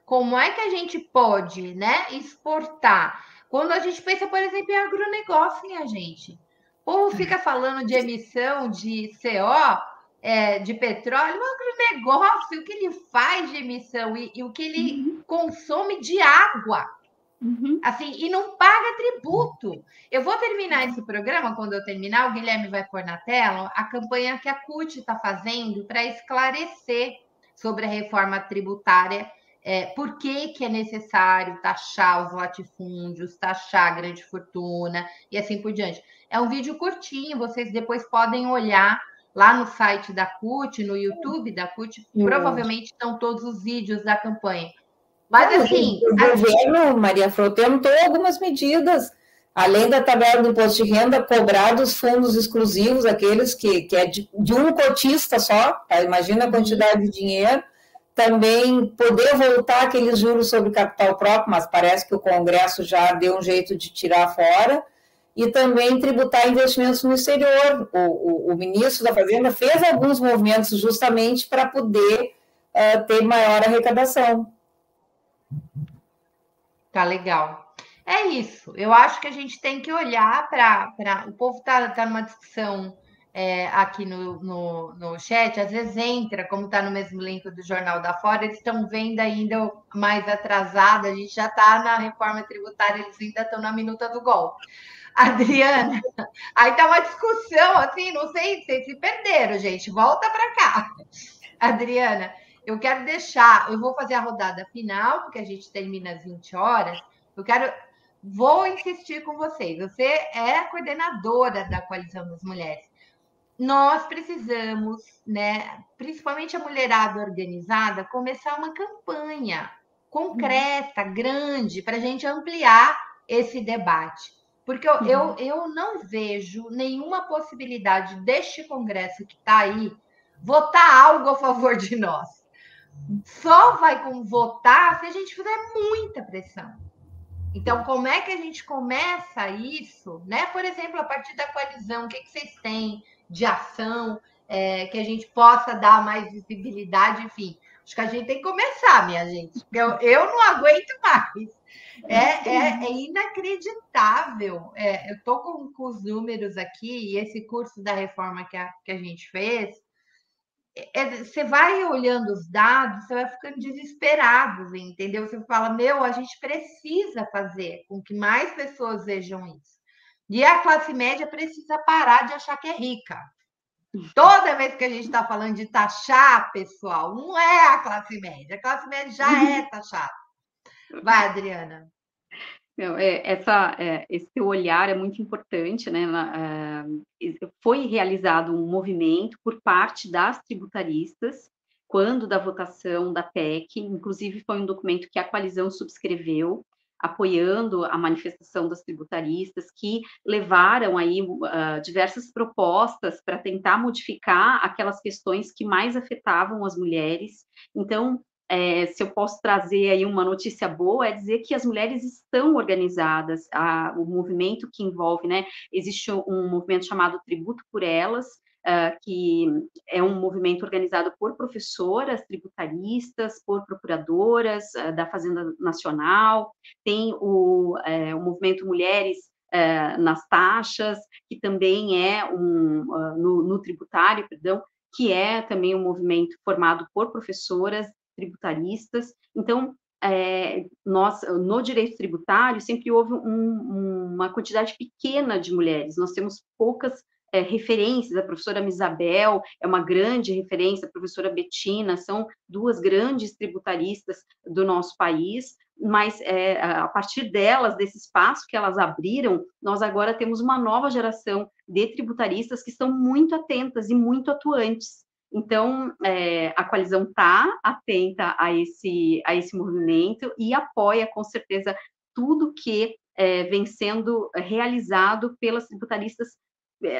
Como é que a gente pode, né, exportar? Quando a gente pensa, por exemplo, em agronegócio, minha gente. O povo fica falando de emissão de CO, de petróleo, o agronegócio, o que ele faz de emissão e o que ele consome de água. Assim, e não paga tributo. Eu vou terminar esse programa, quando eu terminar, o Guilherme vai pôr na tela a campanha que a CUT está fazendo para esclarecer sobre a reforma tributária, por que é necessário taxar os latifúndios, taxar a grande fortuna e assim por diante. É um vídeo curtinho, vocês depois podem olhar lá no site da CUT, no YouTube da CUT, provavelmente estão todos os vídeos da campanha. Mas, assim... O governo, Maria Flor, tentou algumas medidas, além da tabela do imposto de renda, cobrar dos fundos exclusivos, aqueles que é de um cotista só, tá? Imagina a quantidade de dinheiro, também poder voltar aqueles juros sobre capital próprio, mas parece que o Congresso já deu um jeito de tirar fora, e também tributar investimentos no exterior. O ministro da Fazenda fez alguns movimentos justamente para poder ter maior arrecadação. Tá legal. É isso. Eu acho que a gente tem que olhar para... O povo está numa discussão aqui no chat, às vezes entra, como está no mesmo link do Jornal da Fora, eles estão vendo ainda mais atrasado, a gente já está na reforma tributária, eles ainda estão na minuta do golpe. Adriana, aí tá uma discussão, assim, não sei, vocês se perderam, gente, volta para cá. Adriana, eu quero eu vou fazer a rodada final, porque a gente termina às 20 horas. Vou insistir com vocês. Você é a coordenadora da Coalizão das Mulheres. Nós precisamos, né, principalmente a mulherada organizada, começar uma campanha concreta, grande, para a gente ampliar esse debate. Porque eu não vejo nenhuma possibilidade deste Congresso que está aí votar algo a favor de nós. Só vai votar se a gente fizer muita pressão. Então, como é que a gente começa isso, né? Por exemplo, a partir da coalizão, o que vocês têm de ação que a gente possa dar mais visibilidade, enfim. Acho que a gente tem que começar, minha gente. Eu não aguento mais. É inacreditável. Eu estou com os números aqui, e esse curso da reforma que a gente fez, você vai olhando os dados, você vai ficando desesperado, entendeu? Você fala, a gente precisa fazer com que mais pessoas vejam isso. E a classe média precisa parar de achar que é rica. Toda vez que a gente está falando de taxar, pessoal, não é a classe média já é taxada. Vai, Adriana. Esse olhar é muito importante, né? Foi realizado um movimento por parte das tributaristas, quando da votação da PEC, inclusive foi um documento que a coalizão subscreveu, apoiando a manifestação das tributaristas, que levaram aí diversas propostas para tentar modificar aquelas questões que mais afetavam as mulheres. Então, se eu posso trazer aí uma notícia boa, é dizer que as mulheres estão organizadas, o movimento que envolve, né, existe um movimento chamado Tributo por Elas, que é um movimento organizado por professoras tributaristas, por procuradoras da Fazenda Nacional, tem o movimento Mulheres nas Taxas, que também é no tributário, perdão, que é também um movimento formado por professoras tributaristas. Então, nós, no direito tributário, sempre houve uma quantidade pequena de mulheres, nós temos poucas referências. A professora Misabel é uma grande referência, a professora Betina, são duas grandes tributaristas do nosso país, mas a partir delas, desse espaço que elas abriram, nós agora temos uma nova geração de tributaristas que estão muito atentas e muito atuantes. Então, a coalizão está atenta a esse movimento e apoia, com certeza, tudo que vem sendo realizado pelas tributaristas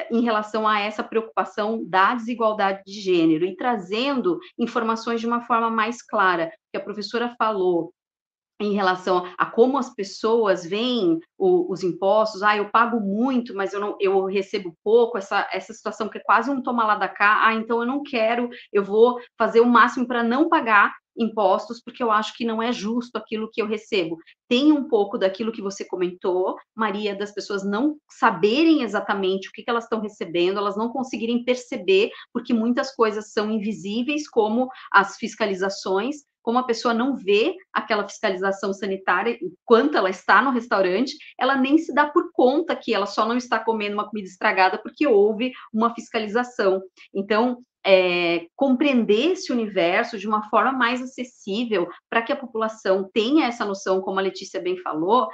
em relação a essa preocupação da desigualdade de gênero e trazendo informações de uma forma mais clara, que a professora falou em relação a como as pessoas veem os impostos. Eu pago muito, mas eu recebo pouco, essa situação que é quase um toma lá da cá, então eu não quero, eu vou fazer o máximo para não pagar impostos, porque eu acho que não é justo aquilo que eu recebo. Tem um pouco daquilo que você comentou, Maria, das pessoas não saberem exatamente o que elas estão recebendo, elas não conseguirem perceber, porque muitas coisas são invisíveis, como as fiscalizações, como a pessoa não vê aquela fiscalização sanitária enquanto ela está no restaurante, ela nem se dá por conta que ela só não está comendo uma comida estragada porque houve uma fiscalização. Então, compreender esse universo de uma forma mais acessível para que a população tenha essa noção, como a Letícia bem falou,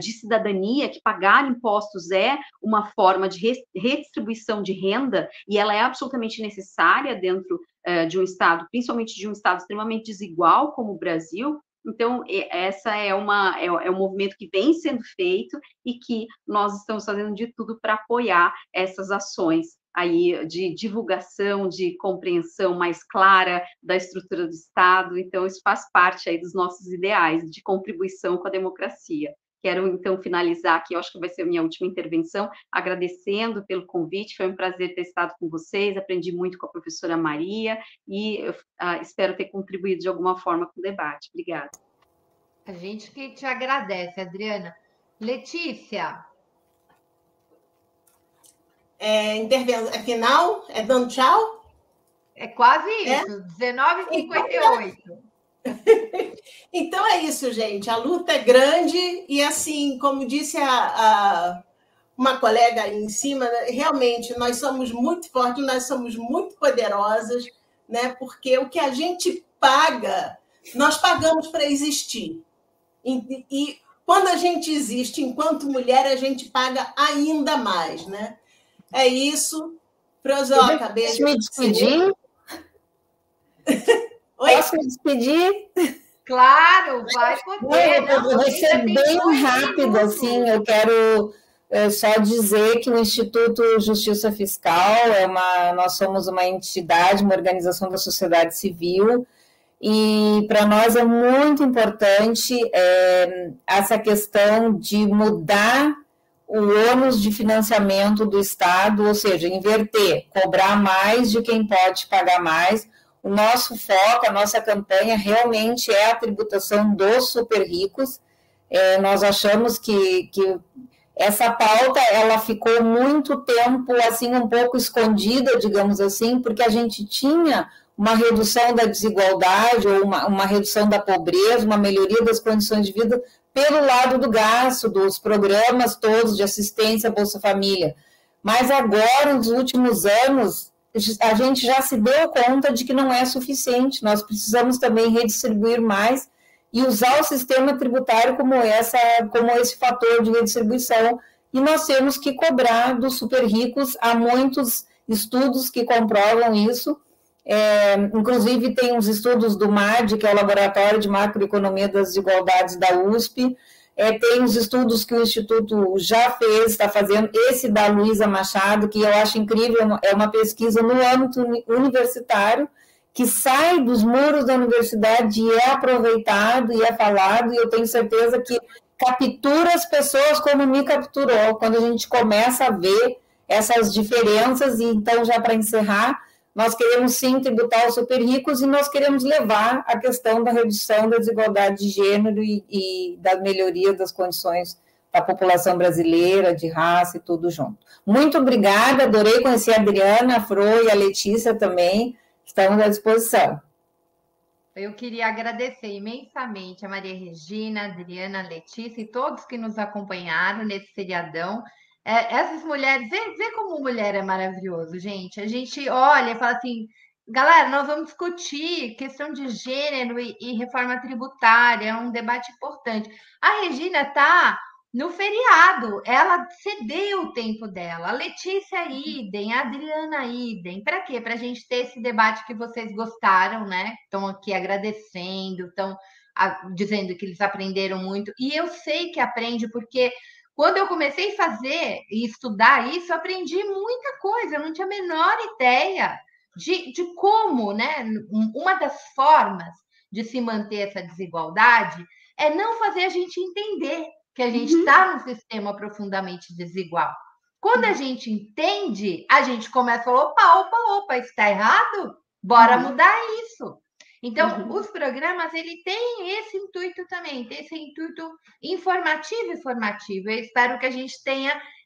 de cidadania, que pagar impostos é uma forma de redistribuição de renda e ela é absolutamente necessária dentro de um Estado, principalmente de um Estado extremamente desigual como o Brasil. Então, essa é um movimento que vem sendo feito e que nós estamos fazendo de tudo para apoiar essas ações aí de divulgação, de compreensão mais clara da estrutura do Estado. Então, isso faz parte aí dos nossos ideais de contribuição com a democracia. Quero, então, finalizar aqui, eu acho que vai ser a minha última intervenção, agradecendo pelo convite, foi um prazer ter estado com vocês, aprendi muito com a professora Maria e espero ter contribuído de alguma forma com o debate. Obrigada. A gente que te agradece, Adriana. Letícia. Intervenção final? É dando tchau? É quase isso, 19h58. Então é isso, gente. A luta é grande e, assim, como disse uma colega aí em cima, realmente nós somos muito fortes, nós somos muito poderosas, né? Porque o que a gente paga, nós pagamos para existir. E quando a gente existe enquanto mulher, a gente paga ainda mais, né? É isso. Prozoca, beijo. Posso me despedir? Oi? Posso me despedir? Claro, vai poder. Eu vou ser bem rápido, assim, eu quero só dizer que o Instituto Justiça Fiscal nós somos uma entidade, uma organização da sociedade civil, e para nós é muito importante essa questão de mudar o ônus de financiamento do Estado, ou seja, inverter, cobrar mais de quem pode pagar mais. O nosso foco, a nossa campanha realmente é a tributação dos super ricos. Nós achamos que essa pauta ela ficou muito tempo assim um pouco escondida, digamos assim, porque a gente tinha uma redução da desigualdade ou uma redução da pobreza, uma melhoria das condições de vida pelo lado do gasto, dos programas todos de assistência Bolsa Família. Mas agora, nos últimos anos, a gente já se deu conta de que não é suficiente, nós precisamos também redistribuir mais e usar o sistema tributário como esse fator de redistribuição, e nós temos que cobrar dos super ricos. Há muitos estudos que comprovam isso, inclusive tem uns estudos do MAD, que é o Laboratório de Macroeconomia das Desigualdades da USP, tem os estudos que o Instituto já fez, está fazendo, esse da Luísa Machado, que eu acho incrível, é uma pesquisa no âmbito universitário, que sai dos muros da universidade e é aproveitado e é falado, e eu tenho certeza que captura as pessoas como me capturou, quando a gente começa a ver essas diferenças. E então, já para encerrar, nós queremos sim tributar os super ricos e nós queremos levar a questão da redução da desigualdade de gênero e da melhoria das condições da população brasileira, de raça e tudo junto. Muito obrigada, adorei conhecer a Adriana, a Fro e a Letícia também, estamos à disposição. Eu queria agradecer imensamente a Maria Regina, a Adriana, a Letícia e todos que nos acompanharam nesse feriadão. Essas mulheres, vê como mulher é maravilhoso, gente. A gente olha e fala assim, galera, nós vamos discutir questão de gênero e reforma tributária, é um debate importante. A Regina está no feriado, ela cedeu o tempo dela. A Letícia idem, a Adriana idem. Para quê? Para a gente ter esse debate que vocês gostaram, né? Estão aqui agradecendo, estão dizendo que eles aprenderam muito. E eu sei que aprende, porque quando eu comecei a fazer e estudar isso, eu aprendi muita coisa. Eu não tinha a menor ideia de como, né? Uma das formas de se manter essa desigualdade é não fazer a gente entender que a gente está num sistema profundamente desigual. Quando a gente entende, a gente começa a falar, opa, isso está errado? Bora mudar isso. Então, os programas, ele tem esse intuito também, tem esse intuito informativo e formativo. Eu espero que a gente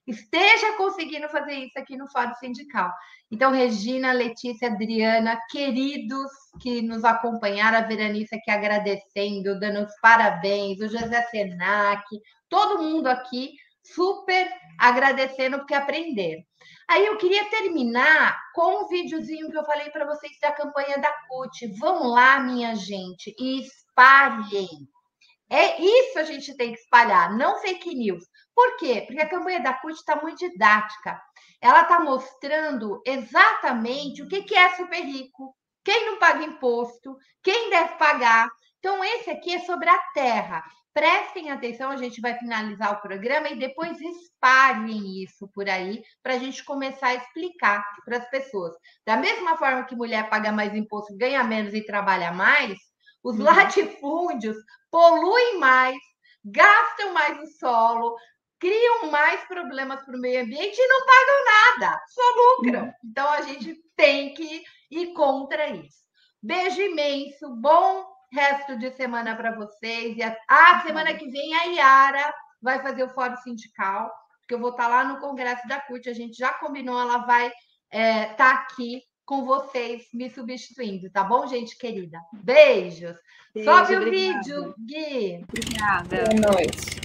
esteja conseguindo fazer isso aqui no Fórum Sindical. Então, Regina, Letícia, Adriana, queridos que nos acompanharam, a Veranice aqui agradecendo, dando os parabéns, o José Senac, todo mundo aqui super agradecendo porque aprenderam. Aí eu queria terminar com um videozinho que eu falei para vocês da campanha da CUT. Vão lá, minha gente, e espalhem. É isso a gente tem que espalhar, não fake news. Por quê? Porque a campanha da CUT está muito didática. Ela está mostrando exatamente o que é super rico, quem não paga imposto, quem deve pagar. Então, esse aqui é sobre a terra. Prestem atenção, a gente vai finalizar o programa e depois espalhem isso por aí para a gente começar a explicar para as pessoas. Da mesma forma que mulher paga mais imposto, ganha menos e trabalha mais, os latifúndios poluem mais, gastam mais o solo, criam mais problemas para o meio ambiente e não pagam nada, só lucram. Então, a gente tem que ir contra isso. Beijo imenso, bom resto de semana para vocês. E semana que vem a Yara vai fazer o Fórum Sindical, porque eu vou estar lá no Congresso da CUT, a gente já combinou, ela vai estar aqui com vocês, me substituindo, tá bom, gente querida? Beijos. Sobe o vídeo, Gui. Obrigada. Boa noite.